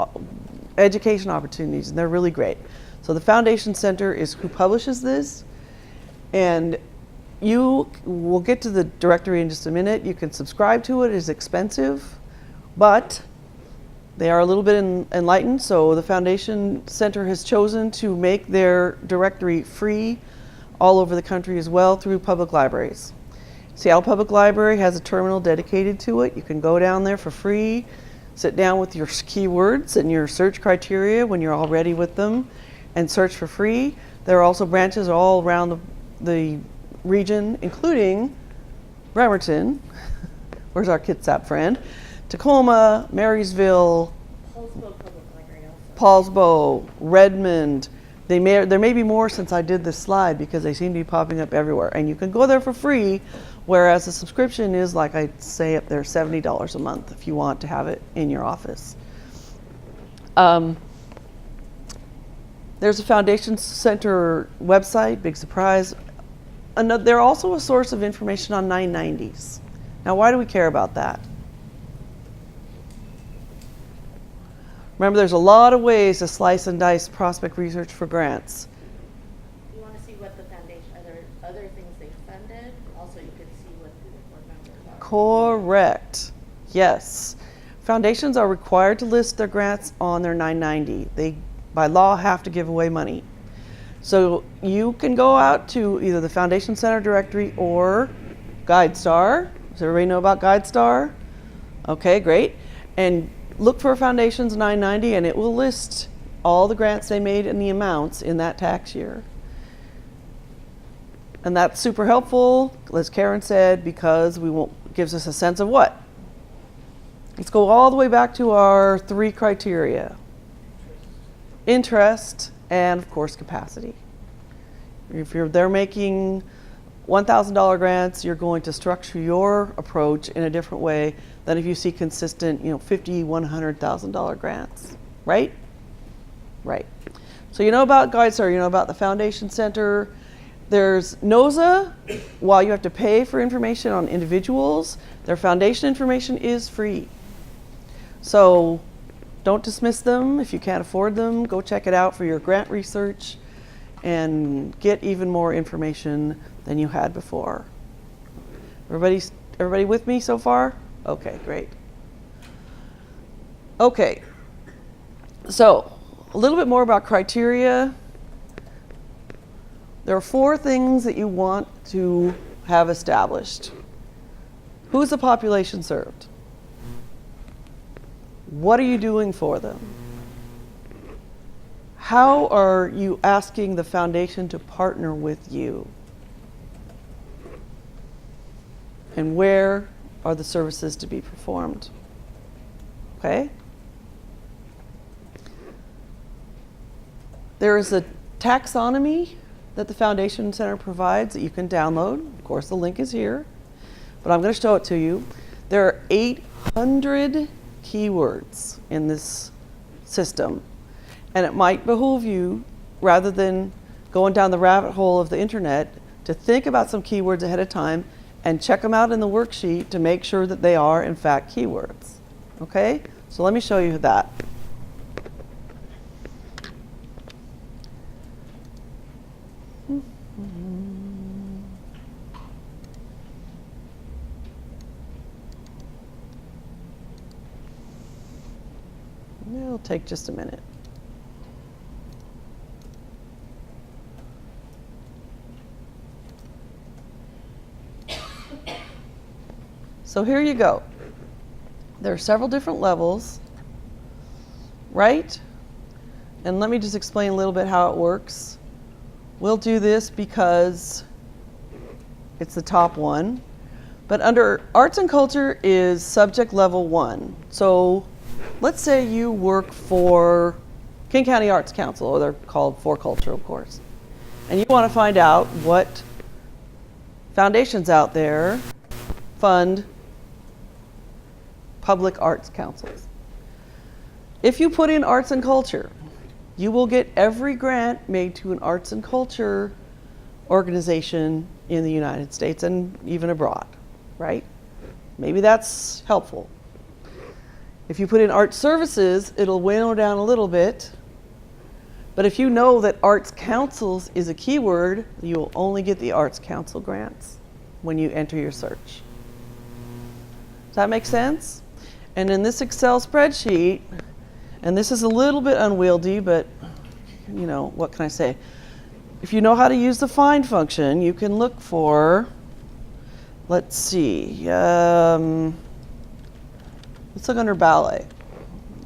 education opportunities, and they're really great. So the Foundation Center is who publishes this, and we'll get to the directory in just a minute. You can subscribe to it. It is expensive, but they are a little bit enlightened, so the Foundation Center has chosen to make their directory free all over the country as well through public libraries. Seattle Public Library has a terminal dedicated to it. You can go down there for free, sit down with your keywords and your search criteria when you're all ready with them, and search for free. There are also branches all around the region, including Bremerton, where's our Kitsap friend, Tacoma, Marysville, Paulsbo, Redmond. There may be more since I did this slide because they seem to be popping up everywhere. And you can go there for free, whereas the subscription is, like I say up there, $70 a month if you want to have it in your office. There's a Foundation Center website, big surprise. They're also a source of information on 990s. Now, why do we care about that? Remember, there's a lot of ways to slice and dice prospect research for grants. You want to see what the foundation, other things they funded. Also, you could see what the board members are. Correct. Yes. Foundations are required to list their grants on their 990. They, by law, have to give away money. So you can go out to either the Foundation Center directory or GuideStar. Does everybody know about GuideStar? Okay, great. And look for Foundations 990, and it will list all the grants they made and the amounts in that tax year. And that's super helpful, as Karen said, because we won't gives us a sense of what? Let's go all the way back to our 3 criteria. Interest and, of course, capacity. If they're making $1,000 grants, you're going to structure your approach in a different way than if you see consistent, $50,000, $100,000 grants, right? Right. So you know about GuideStar, you know about the Foundation Center. There's NOSA. While you have to pay for information on individuals, their foundation information is free. So don't dismiss them. If you can't afford them, go check it out for your grant research and get even more information than you had before. Everybody with me so far? Okay, great. Okay, so a little bit more about criteria. There are 4 things that you want to have established. Who's the population served? What are you doing for them? How are you asking the foundation to partner with you? And where are the services to be performed? Okay? There is a taxonomy that the Foundation Center provides that you can download. Of course, the link is here, but I'm going to show it to you. There are 800 keywords in this system, and it might behoove you, rather than going down the rabbit hole of the internet, to think about some keywords ahead of time and check them out in the worksheet to make sure that they are, in fact, keywords. Okay? So let me show you that. It'll take just a minute. So here you go. There are several different levels, right? And let me just explain a little bit how it works. We'll do this because it's the top one. But under arts and culture is subject level 1. So let's say you work for King County Arts Council, or they're called For Culture, of course. And you want to find out what foundations out there fund public arts councils. If you put in arts and culture, you will get every grant made to an arts and culture organization in the United States and even abroad, right? Maybe that's helpful. If you put in art services, it'll winnow down a little bit. But if you know that arts councils is a keyword, you will only get the arts council grants when you enter your search. Does that make sense? And in this Excel spreadsheet, and this is a little bit unwieldy, but what can I say? If you know how to use the find function, you can look for, let's see, let's look under ballet.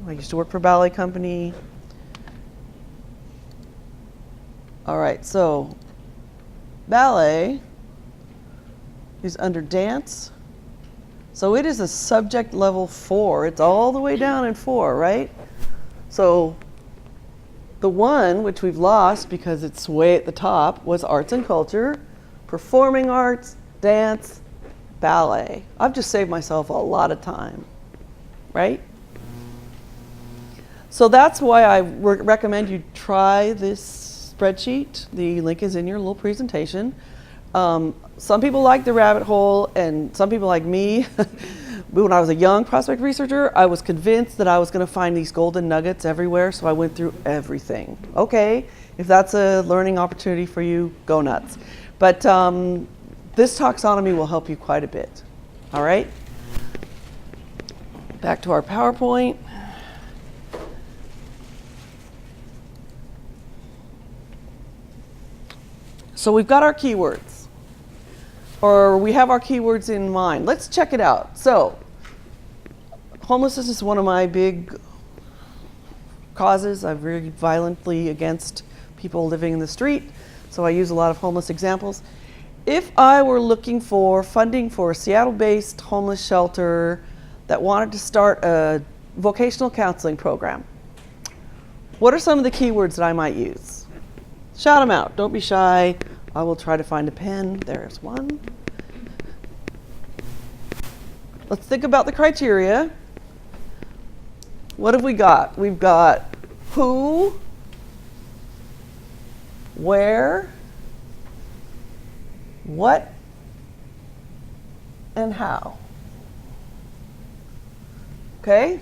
I used to work for a ballet company. All right, so ballet is under dance. So it is a subject level 4. It's all the way down in 4, right? So the one, which we've lost because it's way at the top, was arts and culture, performing arts, dance, ballet. I've just saved myself a lot of time, right? So that's why I recommend you try this spreadsheet. The link is in your little presentation. Some people like the rabbit hole, and some people like me. When I was a young prospect researcher, I was convinced that I was going to find these golden nuggets everywhere, so I went through everything. Okay, if that's a learning opportunity for you, go nuts. But this taxonomy will help you quite a bit. All right? Back to our PowerPoint. So we've got our keywords, or we have our keywords in mind. Let's check it out. So homelessness is one of my big causes. I'm very violently against people living in the street, so I use a lot of homeless examples. if I were looking for funding for a Seattle-based homeless shelter that wanted to start a vocational counseling program, what are some of the keywords that I might use? Shout them out. Don't be shy. I will try to find a pen. There's one. Let's think about the criteria. What have we got? We've got who, where, what, and how. Okay?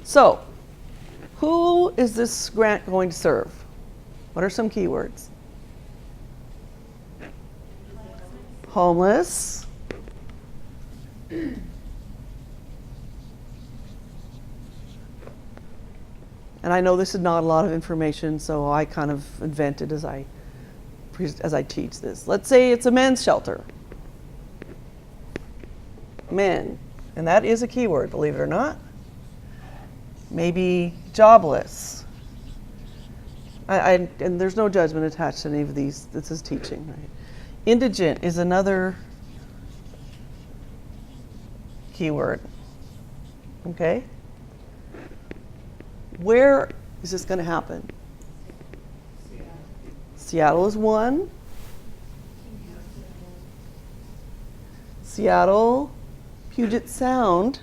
So, who is this grant going to serve? What are some keywords? Homeless. And I know this is not a lot of information, so I kind of invented as I teach this. Let's say it's a men's shelter. Men. And that is a keyword, believe it or not. Maybe jobless. And there's no judgment attached to any of these. This is teaching. Right? Indigent is another keyword. Okay? Where is this going to happen? Seattle is one. Seattle, Puget Sound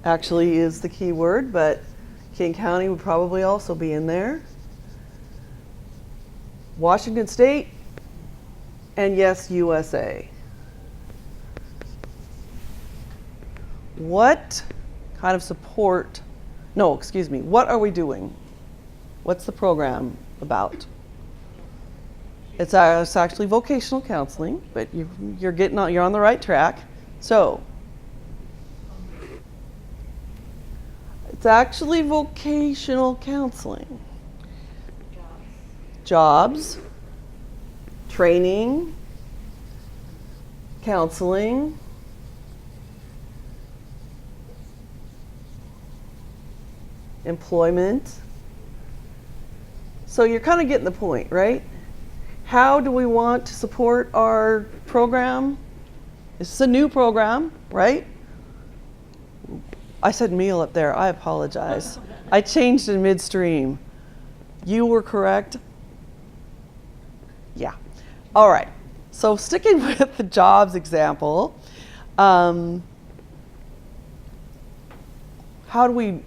actually is the key word, but King County would probably also be in there. Washington State, and yes, USA. What kind of support, no, excuse me, what are we doing? What's the program about? It's actually vocational counseling, but you're on the right track. So, it's actually vocational counseling. Jobs, training, counseling, employment. So you're kind of getting the point, right? How do we want to support our program? This is a new program, right? I said meal up there. I apologize. I changed in midstream. You were correct? Yeah. All right. So sticking with the jobs example,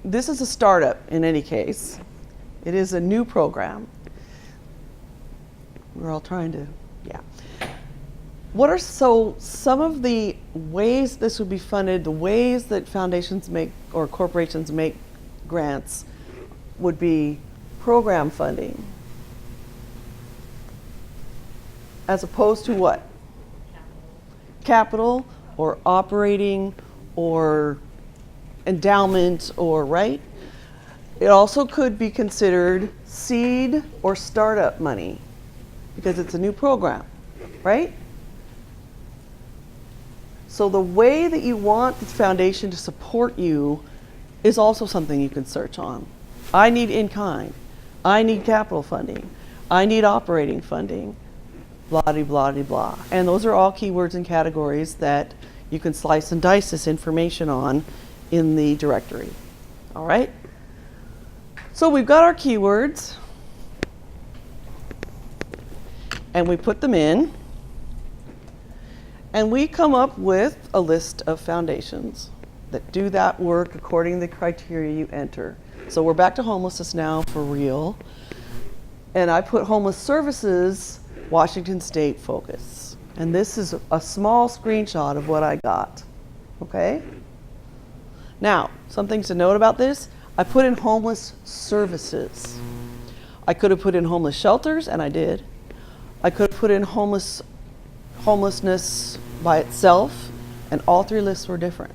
this is a startup in any case. It is a new program. We're all trying to, yeah. What are some of the ways this would be funded, the ways that foundations make or corporations make grants would be program funding, as opposed to what? Capital or operating or endowment or, right? It also could be considered seed or startup money because it's a new program, right? So the way that you want the foundation to support you is also something you can search on. I need in-kind. I need capital funding. I need operating funding. Blah, de, blah, de, blah. And those are all keywords and categories that you can slice and dice this information on in the directory. All right? So we've got our keywords. And we put them in. And we come up with a list of foundations that do that work according to the criteria you enter. So we're back to homelessness now for real. And I put homeless services, Washington State focus. And this is a small screenshot of what I got. Okay? Now, some things to note about this. I put in homeless services. I could have put in homeless shelters, and I did. I could have put in homelessness by itself, and all three lists were different.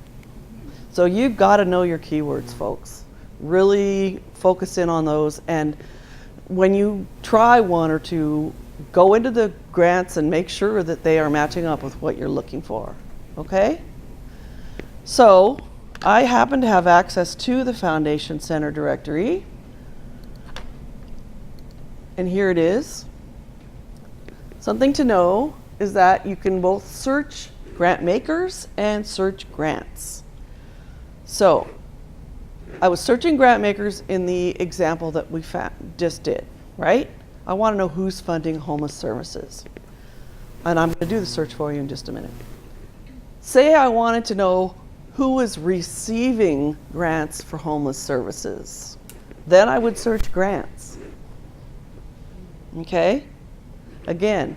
So you've got to know your keywords, folks. Really focus in on those, and when you try one or two, go into the grants and make sure that they are matching up with what you're looking for, okay? So I happen to have access to the Foundation Center directory, and here it is. Something to know is that you can both search grant makers and search grants. So I was searching grant makers in the example that we just did, right? I want to know who's funding homeless services. And I'm going to do the search for you in just a minute. Say I wanted to know who was receiving grants for homeless services. Then I would search grants. Okay? Again,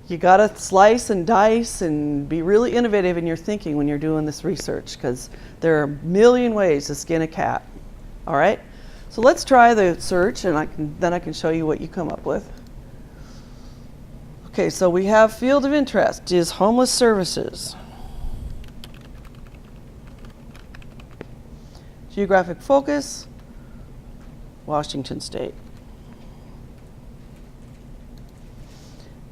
you got to slice and dice and be really innovative in your thinking when you're doing this research, because there are a million ways to skin a cat. All right? So let's try the search, and then I can show you what you come up with. Okay, so we have field of interest is homeless services. Geographic focus, Washington State.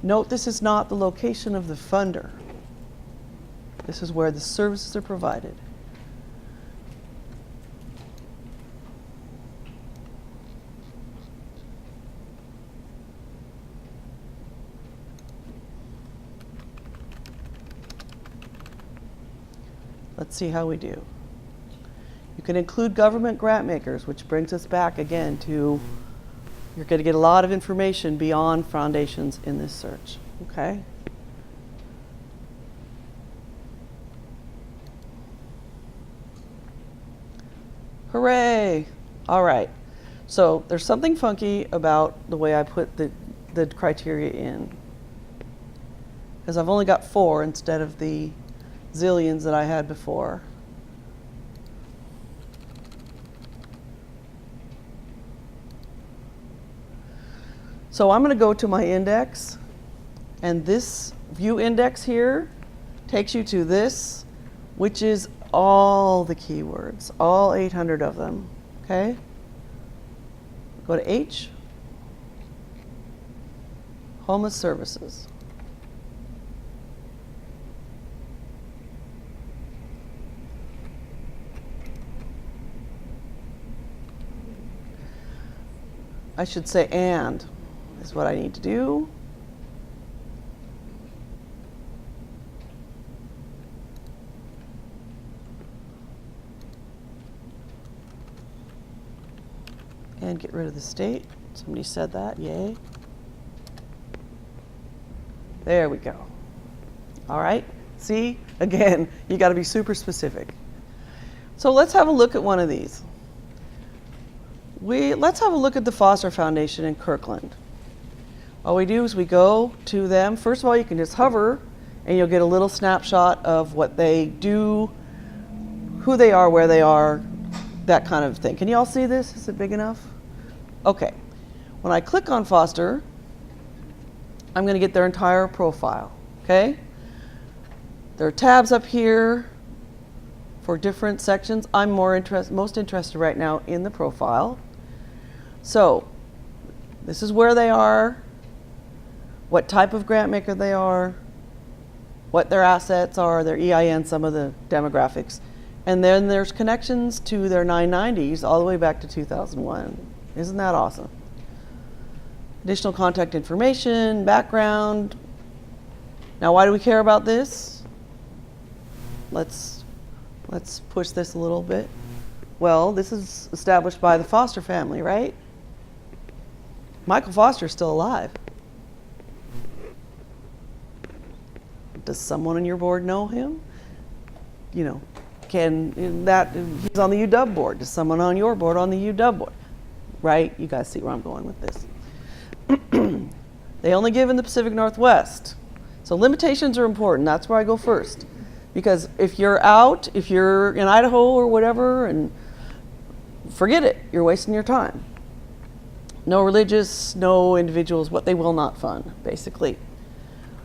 Note this is not the location of the funder. This is where the services are provided. Let's see how we do. You can include government grant makers, which brings us back again to you're going to get a lot of information beyond foundations in this search, okay? Hooray! All right. So there's something funky about the way I put the criteria in, because I've only got 4 instead of the zillions that I had before. So I'm going to go to my index, and this view index here takes you to this, which is all the keywords, all 800 of them, okay? Go to H, homeless services. I should say and is what I need to do. And get rid of the state. Somebody said that, yay. There we go. All right, see, again, you gotta be super specific. So let's have a look at one of these. Let's have a look at the Foster Foundation in Kirkland. All we do is we go to them. First of all, you can just hover and you'll get a little snapshot of what they do, who they are, where they are, that kind of thing. Can you all see this? Is it big enough? Okay. When I click on Foster, I'm going to get their entire profile, okay? There are tabs up here for different sections. I'm most interested right now in the profile. So this is where they are, what type of grant maker they are, what their assets are, their EIN, some of the demographics. And then there's connections to their 990s all the way back to 2001. Isn't that awesome? Additional contact information, background. Now, why do we care about this? Let's push this a little bit. Well, this is established by the Foster family, right? Michael Foster is still alive. Does someone on your board know him? You know, he's on the UW board. Does someone on your board on the UW board? Right? You guys see where I'm going with this. They only give in the Pacific Northwest. So limitations are important. That's where I go first. Because if you're in Idaho or whatever, and forget it, you're wasting your time. No religious, no individuals, what they will not fund, basically.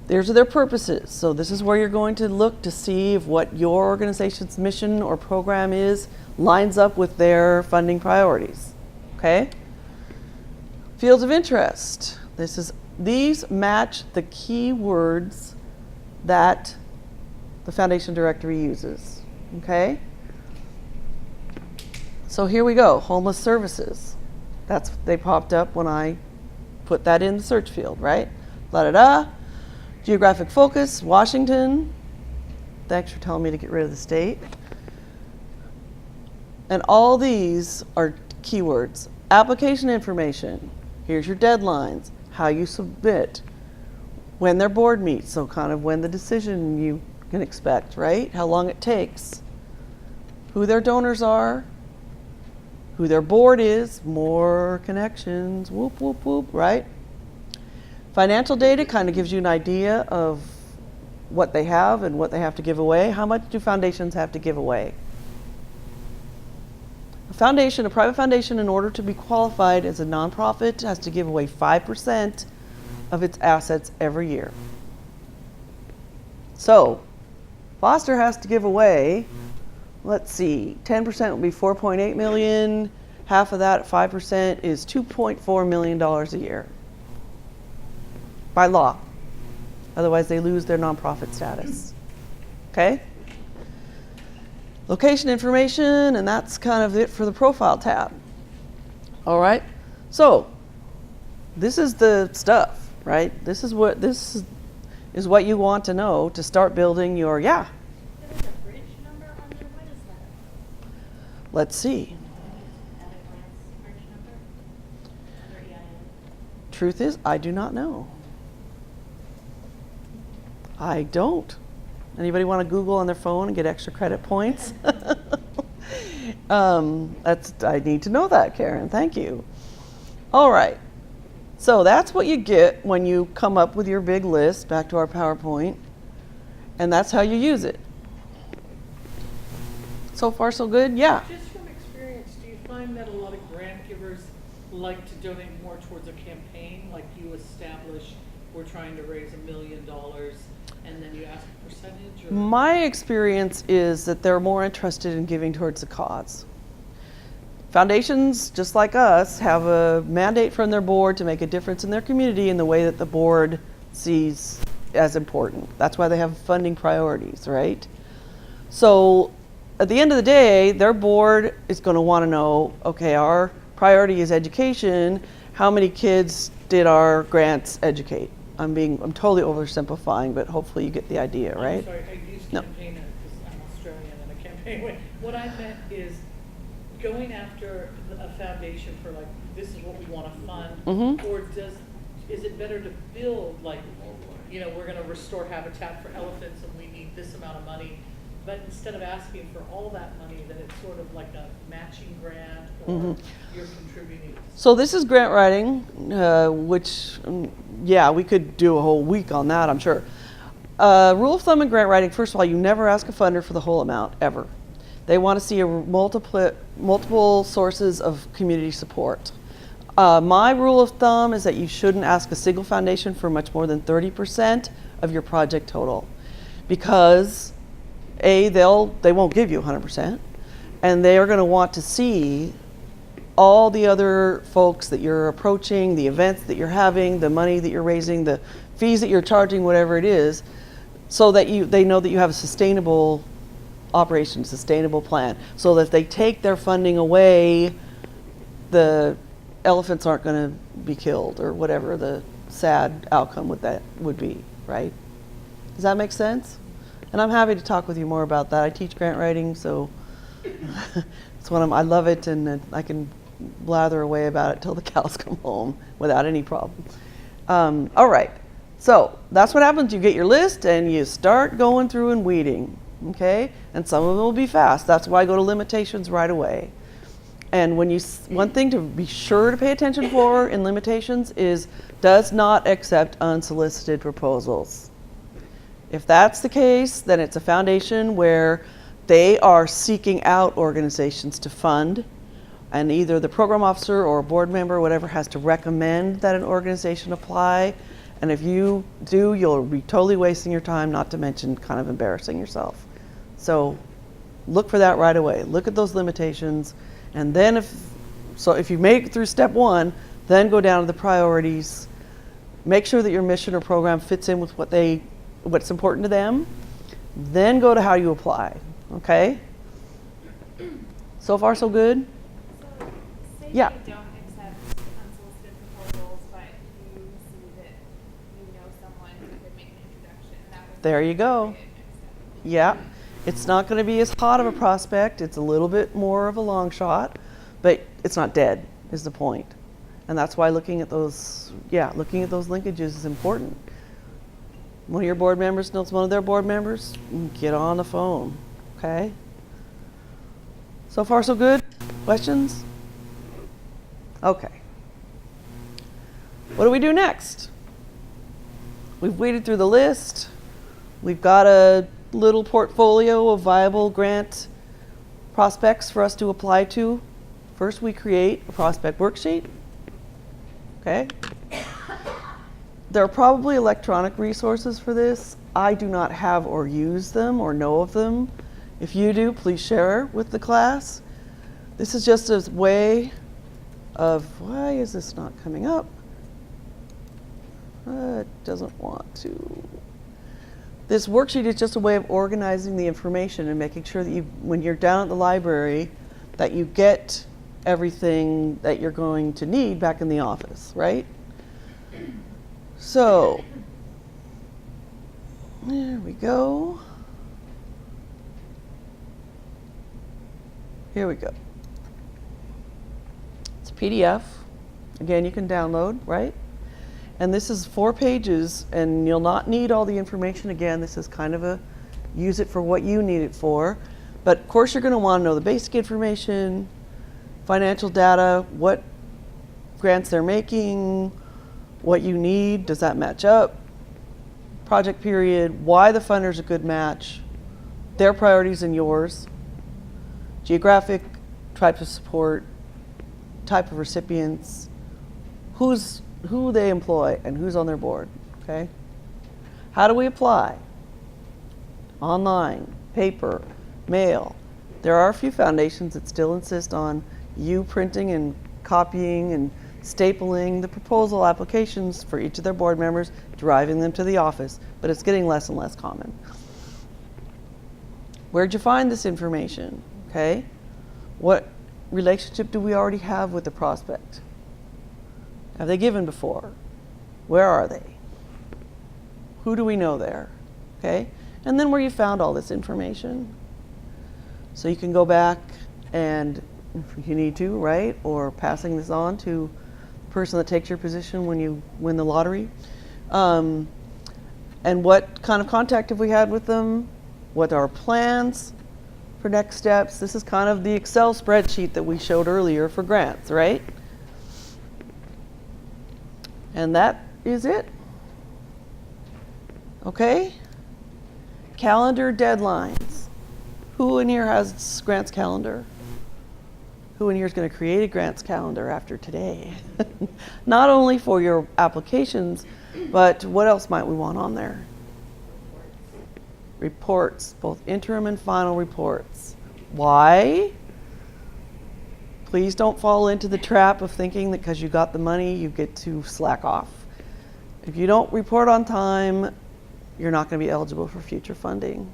These are their purposes. So this is where you're going to look to see if what your organization's mission or program is lines up with their funding priorities, okay? Fields of interest. These match the keywords that the Foundation Directory uses, okay? So here we go, homeless services. They popped up when I put that in the search field, right? La-da-da. Geographic focus, Washington. Thanks for telling me to get rid of the state. And all these are keywords. Application information. Here's your deadlines, how you submit, when their board meets, so kind of when the decision you can expect, right? How long it takes, who their donors are, who their board is, more connections, whoop, whoop, whoop, right? Financial data kind of gives you an idea of what they have and what they have to give away. How much do foundations have to give away? A private foundation, in order to be qualified as a nonprofit, has to give away 5% of its assets every year. So, Foster has to give away, let's see, 10% will be 4.8 million. Half of that, 5%, is $2.4 million a year. By law. Otherwise, they lose their nonprofit status. Okay? Location information, and that's kind of it for the profile tab. All right? So, this is the stuff, right? This is what you want to know to start building your, There is a bridge number on there. What is that? let's see. At a glance, bridge number? Under EIN? Truth is, I do not know. I don't. Anybody want to Google on their phone and get extra credit points? I need to know that, Karen. Thank you. All right. So that's what you get when you come up with your big list, back to our PowerPoint, and that's how you use it. So far, so good? Yeah. Just from experience, do you find that a lot of grant givers like to donate more towards a campaign? Like you establish, we're trying to raise $1 million, and then you ask a percentage? Or? My experience is that they're more interested in giving towards the cause. Foundations, just like us, have a mandate from their board to make a difference in their community in the way that the board sees as important. That's why they have funding priorities, right? So at the end of the day, their board is going to want to know, okay, our priority is education. How many kids did our grants educate? I'm totally oversimplifying, but hopefully you get the idea, right? I'm sorry, I used campaign because I'm Australian and a campaign. What I meant is going after a foundation for like, this is what we want to fund, or is it better to build like, we're going to restore habitat for elephants and we need this amount of money, but instead of asking for all that money, that it's sort of like a matching grant or you're contributing. So this is grant writing, which, yeah, we could do a whole week on that, I'm sure. Rule of thumb in grant writing, first of all, you never ask a funder for the whole amount, ever. They want to see multiple sources of community support. My rule of thumb is that you shouldn't ask a single foundation for much more than 30% of your project total, because they won't give you 100%, and they are going to want to see all the other folks that you're approaching, the events that you're having, the money that you're raising, the fees that you're charging, whatever it is, so that they know that you have a sustainable operation, sustainable plan. So that if they take their funding away, the elephants aren't going to be killed, or whatever the sad outcome would be, right? Does that make sense? And I'm happy to talk with you more about that. I teach grant writing, so it's I love it, and I can blather away about it till the cows come home without any problem. All right, so that's what happens. You get your list and you start going through and weeding, okay? And some of them will be fast. That's why I go to limitations right away. And one thing to be sure to pay attention for in limitations is does not accept unsolicited proposals. If that's the case, then it's a foundation where they are seeking out organizations to fund, and either the program officer or a board member or whatever has to recommend that an organization apply. And if you do, you'll be totally wasting your time, not to mention kind of embarrassing yourself. So look for that right away. Look at those limitations. And then if you make it through step one, then go down to the priorities. Make sure that your mission or program fits in with what's important to them. Then go to how you apply. Okay? So far, so good? So, say Yeah. you don't accept unsolicited proposals, but you see that you know someone who could make an There you go. Yeah, it's not going to be as hot of a prospect. It's a little bit more of a long shot, but it's not dead is the point. And that's why looking at those linkages is important. One of your board members knows one of their board members, get on the phone, okay? So far so good? Questions? Okay. What do we do next? We've waded through the list. We've got a little portfolio of viable grant prospects for us to apply to. First, we create a prospect worksheet. Okay? There are probably electronic resources for this. I do not have or use them or know of them. If you do, please share with the class. This is just a way of, why is this not coming up? It doesn't want to. This worksheet is just a way of organizing the information and making sure that you, when you're down at the library, that you get everything that you're going to need back in the office, right? So, there we go. Here we go. It's a PDF. Again, you can download, right? And this is 4 pages, and you'll not need all the information again. This is kind of a use it for what you need it for. But of course, you're going to want to know the basic information, financial data, what grants they're making, what you need, does that match up, project period, why the funder's a good match, their priorities and yours, geographic, type of support, type of recipients, who they employ and who's on their board, okay? How do we apply? Online, paper, mail. There are a few foundations that still insist on you printing and copying and stapling the proposal applications for each of their board members, driving them to the office, but it's getting less and less common. Where'd you find this information, okay? What relationship do we already have with the prospect? Have they given before? Where are they? Who do we know there? Okay? And then where you found all this information. So you can go back and, if you need to, right? Or passing this on to the person that takes your position when you win the lottery. And what kind of contact have we had with them? What are our plans for next steps? This is kind of the Excel spreadsheet that we showed earlier for grants, right? And that is it. Okay? Calendar deadlines. Who in here has grants calendar? Who in here is going to create a grants calendar after today? Not only for your applications, but what else might we want on there? Reports, both interim and final reports. Why? Please don't fall into the trap of thinking that because you got the money, you get to slack off. If you don't report on time, you're not going to be eligible for future funding.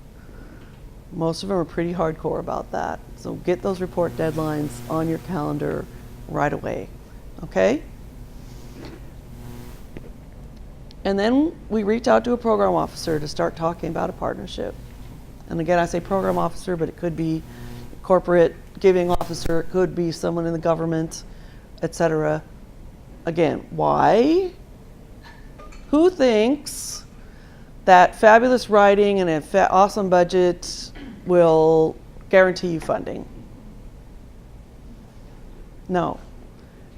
Most of them are pretty hardcore about that. So get those report deadlines on your calendar right away, okay? And then we reach out to a program officer to start talking about a partnership. And again, I say program officer, but it could be corporate giving officer, it could be someone in the government, etc. Again, why? Who thinks that fabulous writing and an awesome budget will guarantee you funding? No.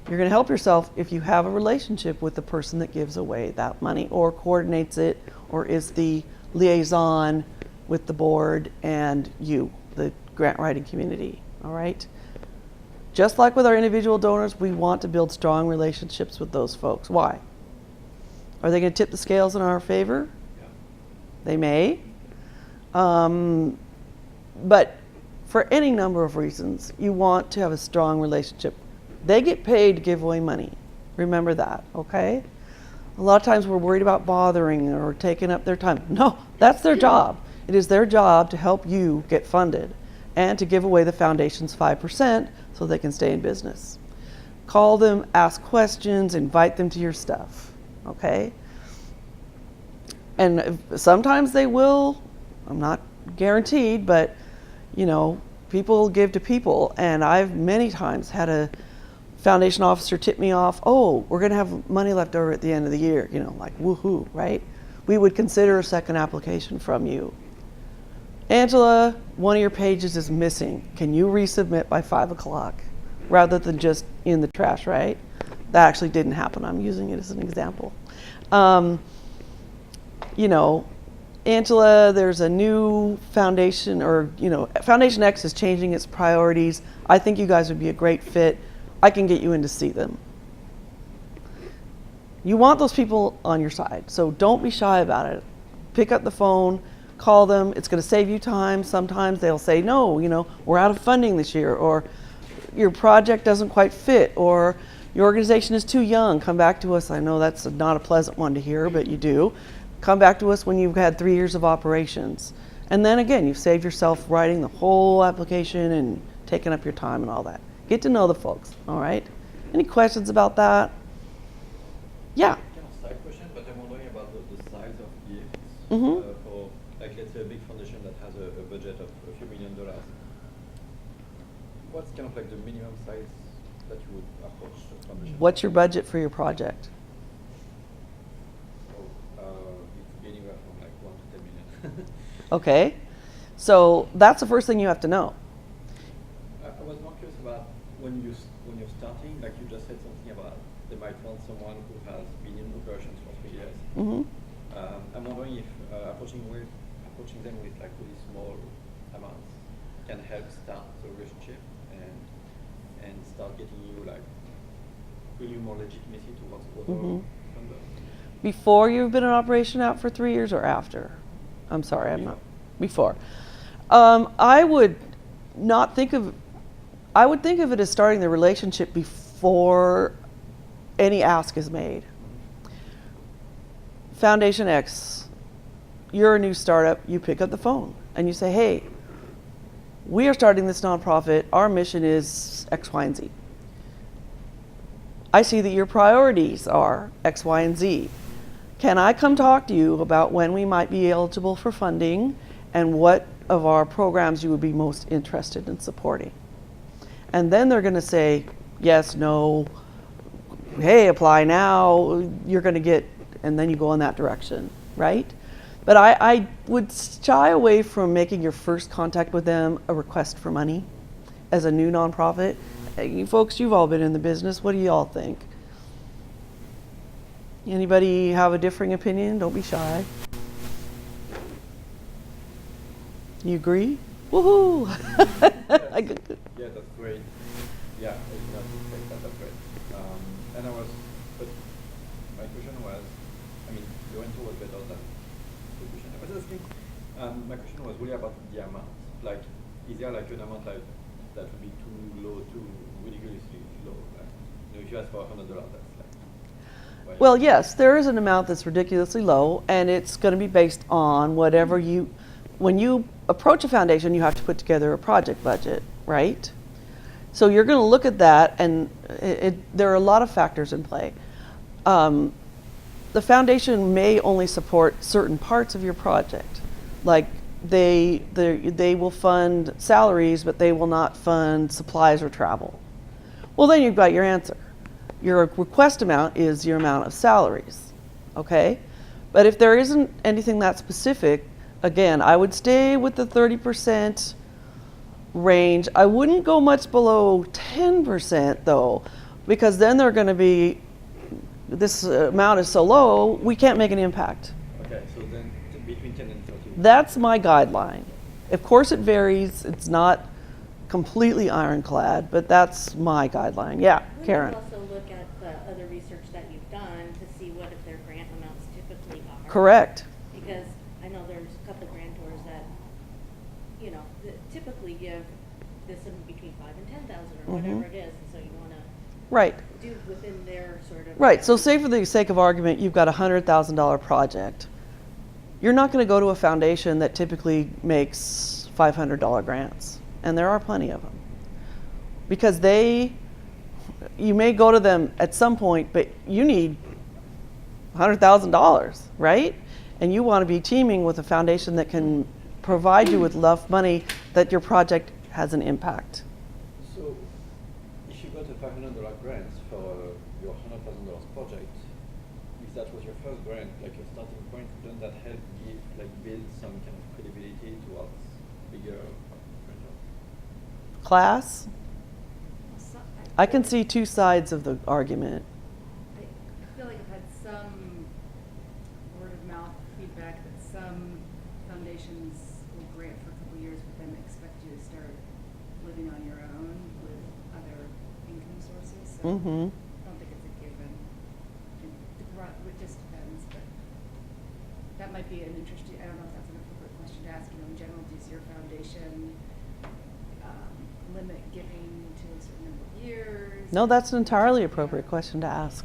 You're going to help yourself if you have a relationship with the person that gives away that money or coordinates it or is the liaison with the board and you, the grant writing community. All right? Just like with our individual donors, we want to build strong relationships with those folks. Why? Are they going to tip the scales in our favor? Yeah. They may. But for any number of reasons, you want to have a strong relationship. They get paid to give away money. Remember that, okay? A lot of times we're worried about bothering or taking up their time. No, that's their job. It is their job to help you get funded and to give away the foundation's 5% so they can stay in business. Call them, ask questions, invite them to your stuff, okay? And sometimes they will, I'm not guaranteed, but you know, people give to people. And I've many times had a foundation officer tip me off, oh, we're gonna have money left over at the end of the year, you know, like woohoo, right? We would consider a second application from you. Angela, one of your pages is missing. Can you resubmit by 5 o'clock? Rather than just in the trash, right? That actually didn't happen. I'm using it as an example. You know, Angela, there's a new foundation, or, you know, Foundation X is changing its priorities. I think you guys would be a great fit. I can get you in to see them. You want those people on your side, so don't be shy about it. Pick up the phone, call them. It's going to save you time. Sometimes they'll say, no, you know, we're out of funding this year, or your project doesn't quite fit, or your organization is too young. Come back to us. I know that's not a pleasant one to hear, but you do. Come back to us when you've had 3 years of operations. And then again, you've saved yourself writing the whole application and taking up your time and all that. Get to know the folks, all right? Any questions about that? Yeah. Kind of side question, but I'm wondering about the size of gifts Mhm. for, like, let's say a big foundation that has a budget of a few $1 million. What's kind of like the minimum size that you would approach a foundation? What's your budget for your project? Oh, it could be anywhere from like 1 to 10 million. Okay. So that's the first thing you have to know. I was more curious about when you're starting, like you just said something about they might want someone who has been in operations for 3 years. Mm-hmm. I'm wondering if approaching them with like really small amounts can help start the relationship and start getting you like really more legitimacy towards other Mhm. funders. Before you've been in operation out for 3 years or after? I'm sorry, I'm not. Before. I would think of it as starting the relationship before any ask is made. Foundation X, you're a new startup, you pick up the phone and you say, hey, we are starting this nonprofit. Our mission is X, Y, and Z. I see that your priorities are X, Y, and Z. Can I come talk to you about when we might be eligible for funding and what of our programs you would be most interested in supporting? And then they're going to say, yes, no, hey, apply now, you're going to get, and then you go in that direction, right? But I would shy away from making your first contact with them a request for money as a new nonprofit. Hey, you folks, you've all been in the business. What do you all think? Anybody have a differing opinion? Don't be shy. You agree? Woohoo! Yeah, that's great. Yeah, I did not expect that. That's great. And but my question was, I mean, your answer was better than the question I was asking. My question was really about the amount. Like, is there like an amount like that would be too low, too ridiculously low? Like, you know, if you ask for $100, that's like. Well, yes, there is an amount that's ridiculously low, and it's going to be based on whatever you, when you approach a foundation, you have to put together a project budget, right? So you're going to look at that, and there are a lot of factors in play. The foundation may only support certain parts of your project. Like they will fund salaries, but they will not fund supplies or travel. Well, then you've got your answer. Your request amount is your amount of salaries, okay? But if there isn't anything that specific, again, I would stay with the 30% range. I wouldn't go much below 10% though, because then they're going to be, this amount is so low, we can't make an impact. Okay, so then between 10 and 30. That's my guideline. Of course it varies. It's not completely ironclad, but that's my guideline. Yeah, Karen. We could also look at the other research that you've done to see what if their grant amounts typically are. Correct. Because I know there's a couple grantors that, you know, that typically give this in between 5,000 and 10,000 or Mhm. whatever it is, and so you want to Right. do within their sort of. Right. So say for the sake of argument, you've got a $100,000 project. You're not going to go to a foundation that typically makes $500 grants. And there are plenty of them. Because you may go to them at some point, but you need $100,000, right? and you want to be teaming with a foundation that can provide you with enough money that your project has an impact. So, if you got a $500 grant for your $100,000 project, if that was your first grant, like your starting point, doesn't that help give, like, build some kind of credibility towards bigger grantors? Class? Well, I can see two sides of the argument. I feel like I've had some word of mouth feedback that some foundations will grant for a couple years, but then expect you to start living on your own with other income sources. So Mm-hmm. I don't think it's a given. It just depends, but that might be an interesting. I don't know if that's an appropriate question to ask. You know, in general, does your foundation limit giving to a certain number of years? No, that's an entirely appropriate question to ask.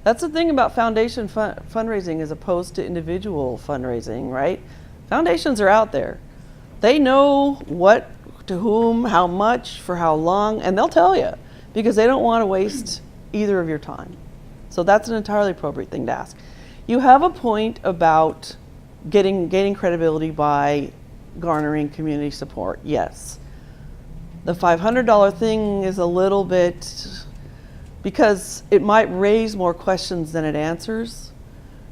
That's the thing about foundation fundraising as opposed to individual fundraising, right? Foundations are out there. They know what, to whom, how much, for how long, and they'll tell you because they don't want to waste either of your time. So that's an entirely appropriate thing to ask. You have a point about gaining credibility by garnering community support, yes. The $500 thing is a little bit, because it might raise more questions than it answers.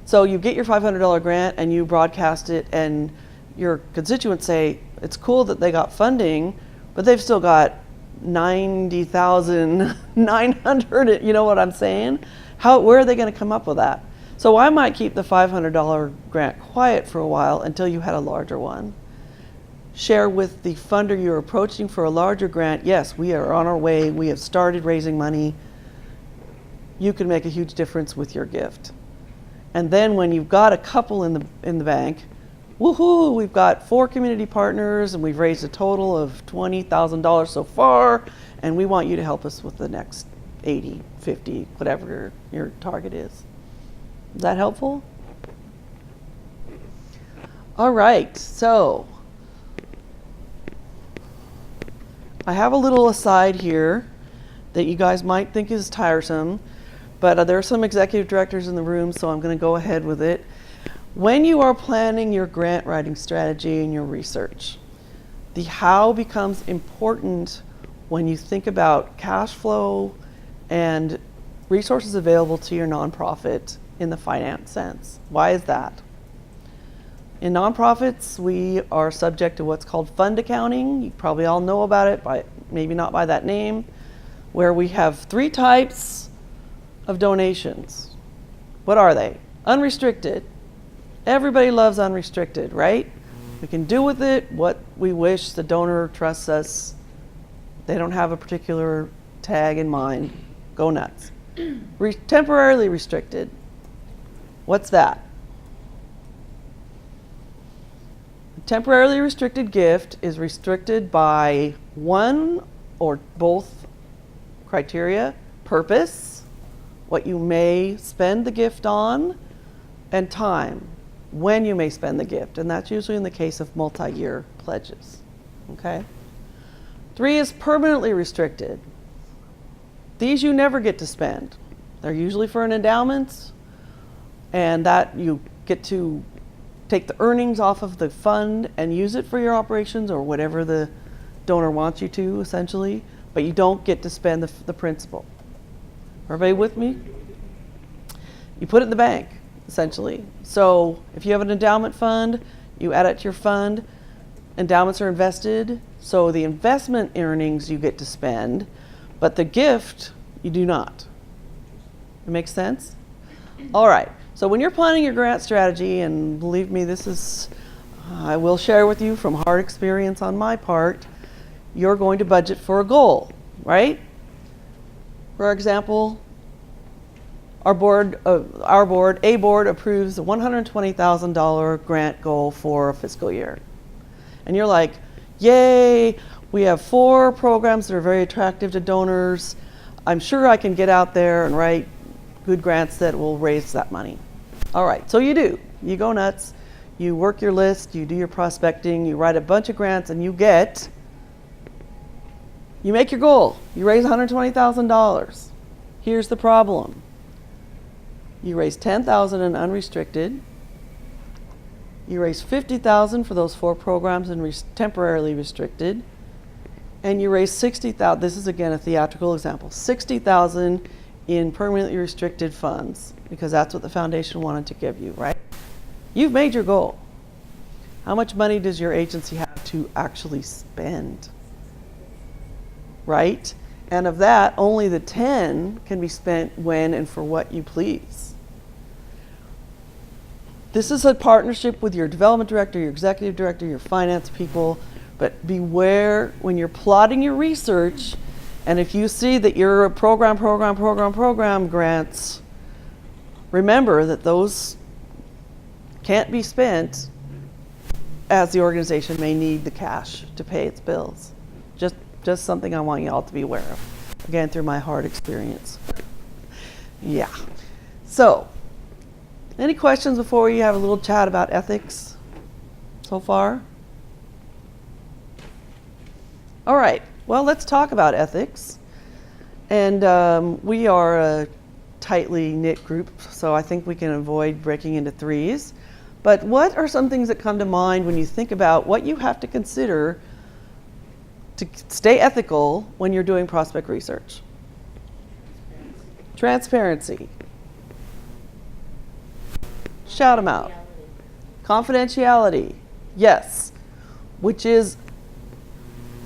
So you get your $500 grant and you broadcast it and your constituents say, it's cool that they got funding, but they've still got 90,900, you know what I'm saying? Where are they going to come up with that? So I might keep the $500 grant quiet for a while until you had a larger one. Share with the funder you're approaching for a larger grant, yes, we are on our way, we have started raising money. You can make a huge difference with your gift. And then when you've got a couple in the bank, woohoo, we've got 4 community partners and we've raised a total of $20,000 so far, and we want you to help us with the next 80, 50, whatever your target is. Is that helpful? All right, so I have a little aside here that you guys might think is tiresome, but there are some executive directors in the room, so I'm going to go ahead with it. When you are planning your grant writing strategy and your research, the how becomes important when you think about cash flow and resources available to your nonprofit in the finance sense. Why is that? In nonprofits, we are subject to what's called fund accounting. You probably all know about it, maybe not by that name, where we have 3 types of donations. What are they? Unrestricted. Everybody loves unrestricted, right? We can do with it what we wish. The donor trusts us. They don't have a particular tag in mind. Go nuts. Temporarily restricted. What's that? A temporarily restricted gift is restricted by one or both criteria: purpose, what you may spend the gift on, and time, when you may spend the gift. And that's usually in the case of multi-year pledges. Okay? 3 is permanently restricted. These you never get to spend. They're usually for an endowment, and that you get to take the earnings off of the fund and use it for your operations or whatever the donor wants you to, essentially, but you don't get to spend the principal. Everybody with me? You put it in the bank, essentially. So if you have an endowment fund, you add it to your fund. Endowments are invested, so the investment earnings you get to spend, but the gift you do not. It makes sense? All right. So when you're planning your grant strategy, and believe me, this is, I will share with you from hard experience on my part, you're going to budget for a goal, right? For example, a board approves a $120,000 grant goal for a fiscal year. And you're like, yay, we have 4 programs that are very attractive to donors. I'm sure I can get out there and write good grants that will raise that money. All right, so you do. You go nuts. You work your list. You do your prospecting. You write a bunch of grants, and you make your goal. You raise $120,000. Here's the problem. You raise $10,000 in unrestricted. You raise $50,000 for those 4 programs and temporarily restricted, and you raise $60,000. This is again a theatrical example. $60,000 in permanently restricted funds because that's what the foundation wanted to give you, right? You've made your goal. How much money does your agency have to actually spend? Right? And of that, only the 10 can be spent when and for what you please. This is a partnership with your development director, your executive director, your finance people, but beware when you're plotting your research, and if you see that your program grants, remember that those can't be spent as the organization may need the cash to pay its bills. Just something I want you all to be aware of. Again, through my hard experience. Yeah. So, any questions before we have a little chat about ethics so far? All right. Well, let's talk about ethics. And we are a tightly knit group, so I think we can avoid breaking into threes. But what are some things that come to mind when you think about what you have to consider to stay ethical when you're doing prospect research? Transparency. Shout them out. Confidentiality. Yes. Which is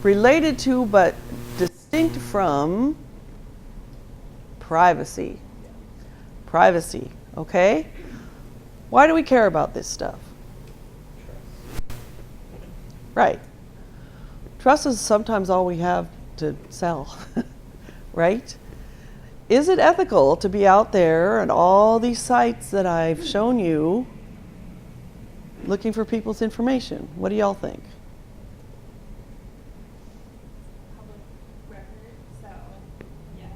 related to but distinct from privacy. Privacy, okay? Why do we care about this stuff? Right. Trust is sometimes all we have to sell, right? Is it ethical to be out there on all these sites that I've shown you looking for people's information? What do y'all think? Public record, so yes.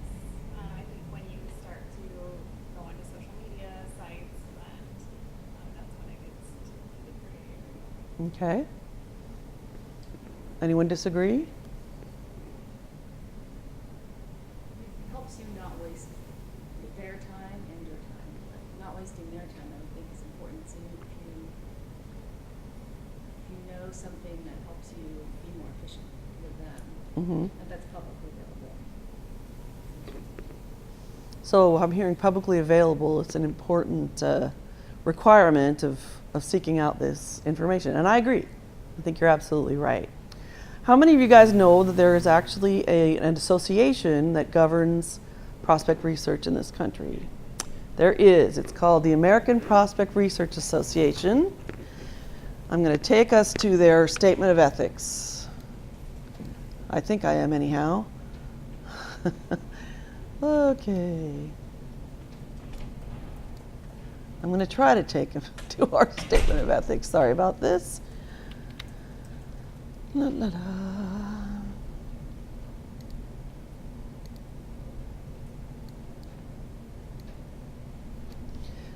I think when you start to go onto social media sites, and that's when it gets to the gray area. Okay. Anyone disagree? It helps you not waste their time and your time, but not wasting their time, I would think is important too. If you know something that helps you be more efficient with them, and that's publicly available. So I'm hearing publicly available. It's an important requirement of seeking out this information. And I agree. I think you're absolutely right. How many of you guys know that there is actually an association that governs prospect research in this country? There is. It's called the American Prospect Research Association. I'm going to take us to their statement of ethics. I think I am anyhow. Okay. I'm going to try to take him to our statement of ethics. Sorry about this. La, la, la.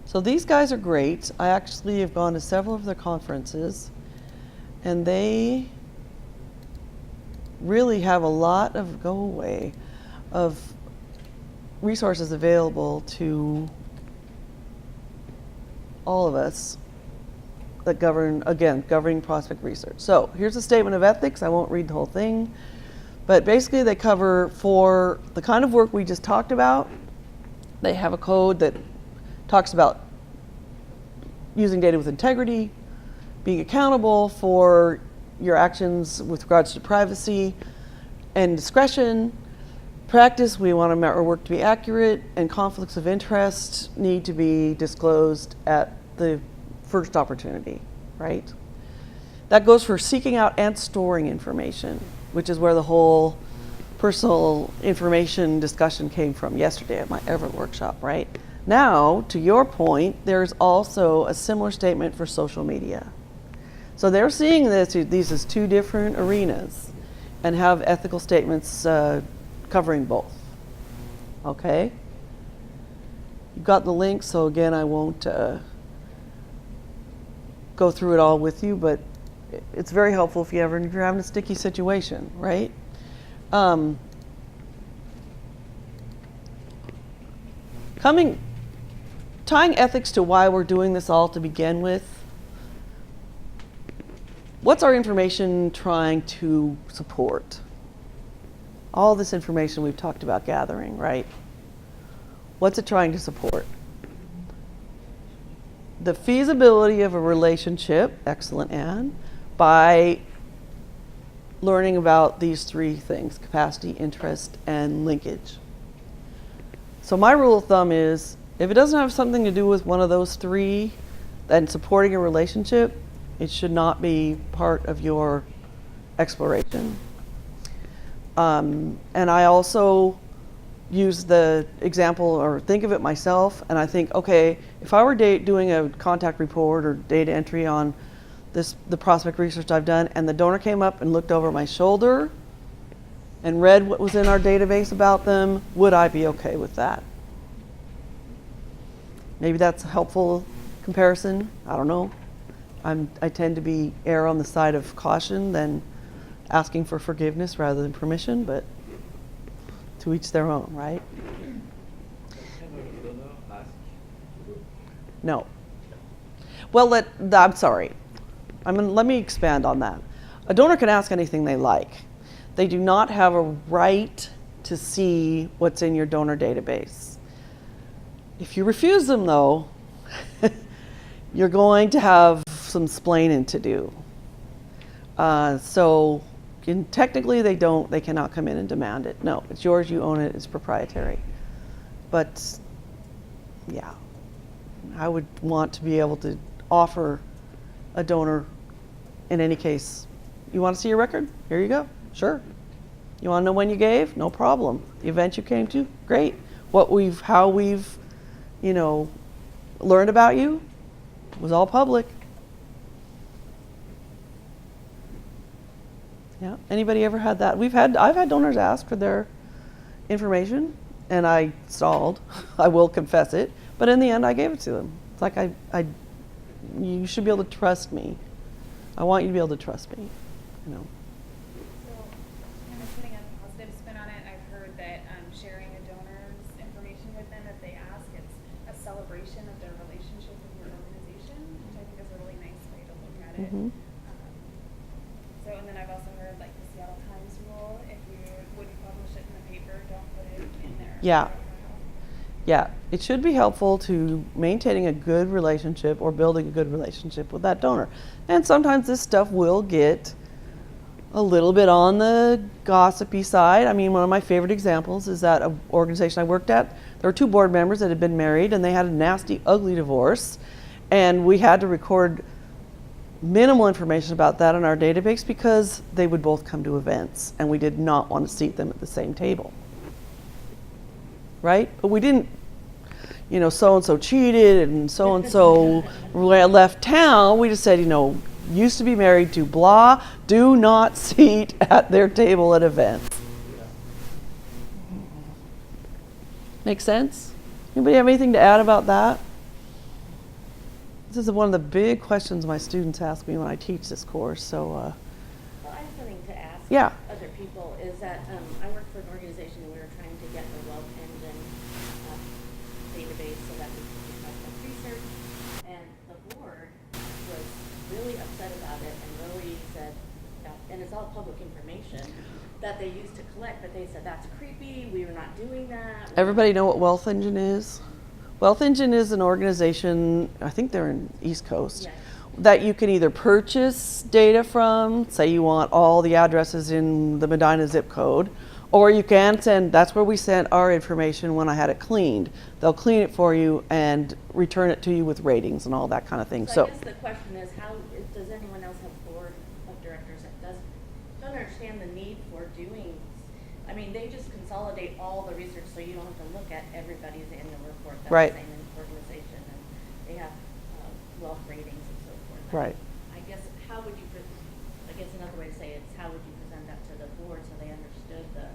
So these guys are great. I actually have gone to several of their conferences, and they really have a lot of of resources available to all of us that governing prospect research. So here's a statement of ethics. I won't read the whole thing, but basically they cover for the kind of work we just talked about. They have a code that talks about using data with integrity, being accountable for your actions with regards to privacy and discretion. Practice, we want our work to be accurate, and conflicts of interest need to be disclosed at the first opportunity, right? That goes for seeking out and storing information, which is where the whole personal information discussion came from yesterday at my Everett workshop, right? Now, to your point, there's also a similar statement for social media. So they're seeing these as two different arenas and have ethical statements covering both, okay? You've got the link, so again, I won't go through it all with you, but it's very helpful if you're having a sticky situation, right? Tying ethics to why we're doing this all to begin with, what's our information trying to support? All this information we've talked about gathering, right? What's it trying to support? The feasibility of a relationship, excellent, Anne, by learning about these three things: capacity, interest, and linkage. So my rule of thumb is, if it doesn't have something to do with one of those three and supporting a relationship, it should not be part of your exploration. And I also use the example, or think of it myself, and I think, okay, if I were doing a contact report or data entry on the prospect research I've done, and the donor came up and looked over my shoulder and read what was in our database about them, would I be okay with that? Maybe that's a helpful comparison. I don't know. I tend to err on the side of caution than asking for forgiveness rather than permission, but to each their own, right? No. Well, I'm sorry. Let me expand on that. A donor can ask anything they like. They do not have a right to see what's in your donor database. If you refuse them, though, you're going to have some splaining to do. Technically, they cannot come in and demand it. No, it's yours, you own it, it's proprietary. But, yeah, I would want to be able to offer a donor, in any case, you want to see your record? Here you go. Sure. You want to know when you gave? No problem. The event you came to? Great. How we've, learned about you was all public. Yeah. Anybody ever had that? I've had donors ask for their information, and I stalled. I will confess it. But in the end, I gave it to them. It's like you should be able to trust me. I want you to be able to trust me. So, kind of putting a positive spin on it, I've heard that sharing a donor's information with them if they ask, it's a celebration of their relationship with your organization, which I think is a really nice way to look at it. Mm-hmm. And then I've also heard like the Seattle Times rule: if you wouldn't publish it in the paper, don't put it in there. Yeah. Yeah, it should be helpful to maintaining a good relationship or building a good relationship with that donor. And sometimes this stuff will get a little bit on the gossipy side. I mean, one of my favorite examples is that an organization I worked at, there were two board members that had been married, and they had a nasty, ugly divorce. And we had to record minimal information about that in our database because they would both come to events, and we did not want to seat them at the same table. Right? But we didn't, so-and-so cheated and so-and-so left town. We just said, used to be married to blah, do not seat at their table at events. Make sense? Anybody have anything to add about that? This is one of the big questions my students ask me when I teach this course. So, Well, I have something to ask Yeah. other people, is that I work for an organization and we were trying to get a wealth engine database so that we could do prospect research, and the board was really upset about it and really said, and it's all public information that they used to collect, but they said that's creepy, we were not doing that. everybody know what Wealth Engine is? Wealth Engine is an organization, I think they're in East Coast, Yes. that you can either purchase data from, say you want all the addresses in the Medina zip code, or you can send, that's where we sent our information when I had it cleaned. They'll clean it for you and return it to you with ratings and all that kind of thing. So I guess the question is, does anyone else have a board of directors that don't understand the need for doing, they just consolidate all the research so you don't have to look at everybody's annual report. That's Right. the same organization, and they have wealth ratings and so forth. Right. I guess another way to say it is, how would you present that to the board so they understood the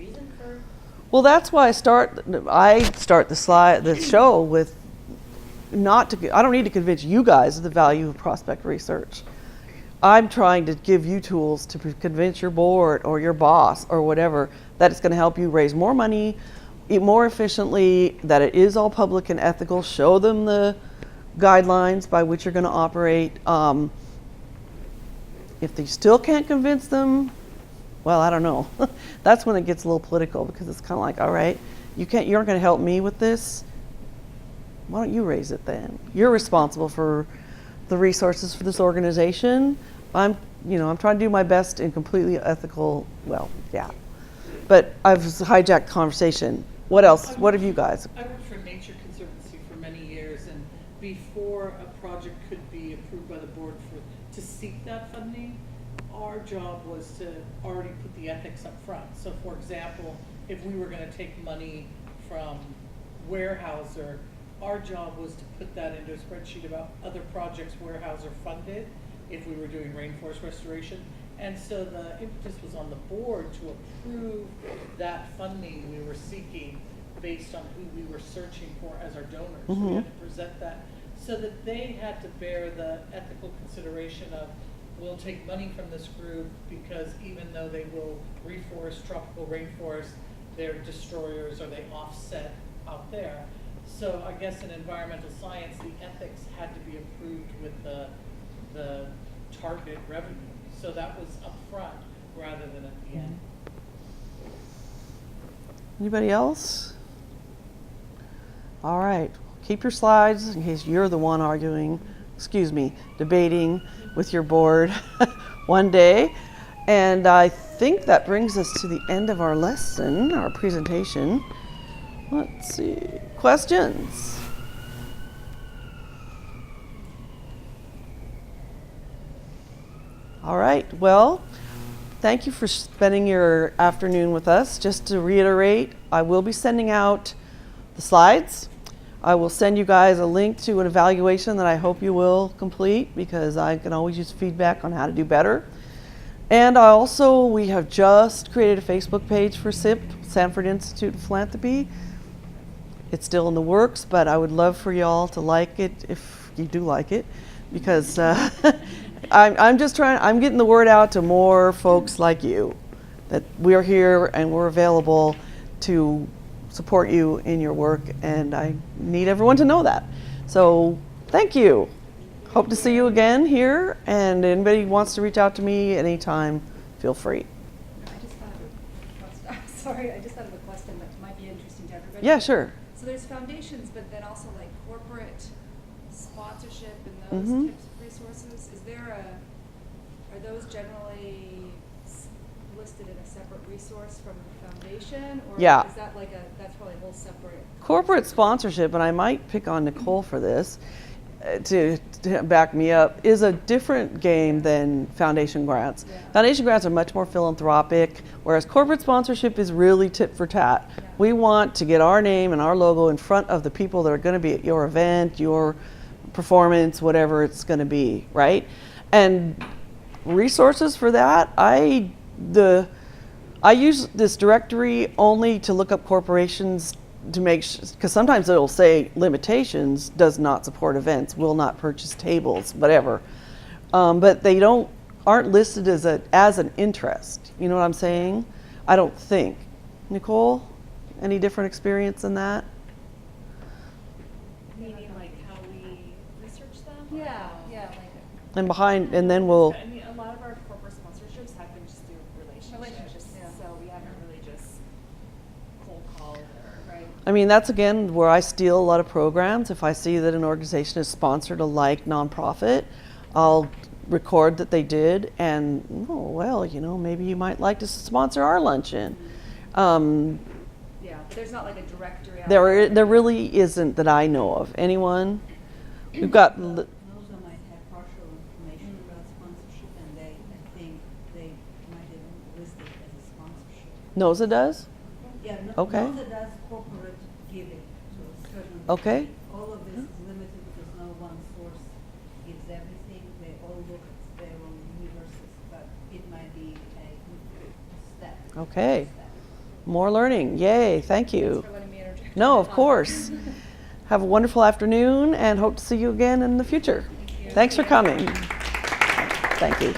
reason for? Well, that's why I start the show with I don't need to convince you guys of the value of prospect research. I'm trying to give you tools to convince your board or your boss or whatever that it's going to help you raise more money, eat more efficiently, that it is all public and ethical, show them the guidelines by which you're going to operate. If they still can't convince them, well, I don't know. That's when it gets a little political, because it's kind of like, all right, you aren't going to help me with this. Why don't you raise it then? You're responsible for the resources for this organization. I'm trying to do my best in completely ethical, well, yeah. But I've hijacked conversation. What else? What have you guys? I worked for Nature Conservancy for many years, and before a project could be approved by the board to seek that funding, our job was to already put the ethics up front. So for example, if we were gonna take money from Weyerhaeuser, our job was to put that into a spreadsheet about other projects Weyerhaeuser funded if we were doing rainforest restoration. And so the impetus was on the board to approve that funding we were seeking based on who we were searching for as our donors. So we had to present that so that they had to bear the ethical consideration of, we'll take money from this group because even though they will reforest tropical rainforests, they're destroyers or they offset out there. So I guess in environmental science, the ethics had to be approved with the target revenue. So that was up front rather than at the end. Anybody else? All right, keep your slides in case you're the one debating with your board one day. And I think that brings us to the end of our lesson, our presentation. Let's see, questions? All right, well, thank you for spending your afternoon with us. Just to reiterate, I will be sending out the slides. I will send you guys a link to an evaluation that I hope you will complete, because I can always use feedback on how to do better. And we have just created a Facebook page for SIP, Sanford Institute of Philanthropy. It's still in the works, but I would love for y'all to like it if you do like it, because I'm getting the word out to more folks like you that we're here and we're available to support you in your work, and I need everyone to know that. So thank you. Hope to see you again here, and anybody who wants to reach out to me anytime, feel free. I just thought of a question that might be interesting to everybody. Yeah, sure. So there's foundations, but then also like corporate sponsorship and those types of resources. Are those generally listed in a separate resource from the foundation, or Yeah. is that that's probably a whole separate? Corporate sponsorship, and I might pick on Nicole for this, to back me up, is a different game than foundation grants. Yeah. Foundation grants are much more philanthropic, whereas corporate sponsorship is really tit for tat. Yeah. We want to get our name and our logo in front of the people that are going to be at your event, your performance, whatever it's going to be, right? And resources for that, I use this directory only to look up corporations to make sure, because sometimes it'll say limitations, does not support events, will not purchase tables, whatever. But they aren't listed as an interest. You know what I'm saying? I don't think. Nicole, any different experience than that? Meaning like how we research them? Yeah. And then we'll. I mean, a lot of our corporate sponsorships have been just through relationships. Yeah. So we haven't really just cold called or. Right. I mean, that's again where I steal a lot of programs. If I see that an organization has sponsored a nonprofit, I'll record that they did, and maybe you might like to sponsor our luncheon. Yeah, but there's not like a directory. There really isn't that I know of. Anyone? We've got. NOSA might have partial information about sponsorship, and I think they might even list it as a sponsorship. NOSA does? Yeah, Okay. NOSA does corporate giving to a certain Okay. degree. All of this is limited because no one source gives everything. They all look at their own universes, but it might be a step. Okay. More learning. Yay. Thank you. Thanks for letting me interject. No, of course. Have a wonderful afternoon and hope to see you again in the future. Thank you. Thanks for coming. Thank you.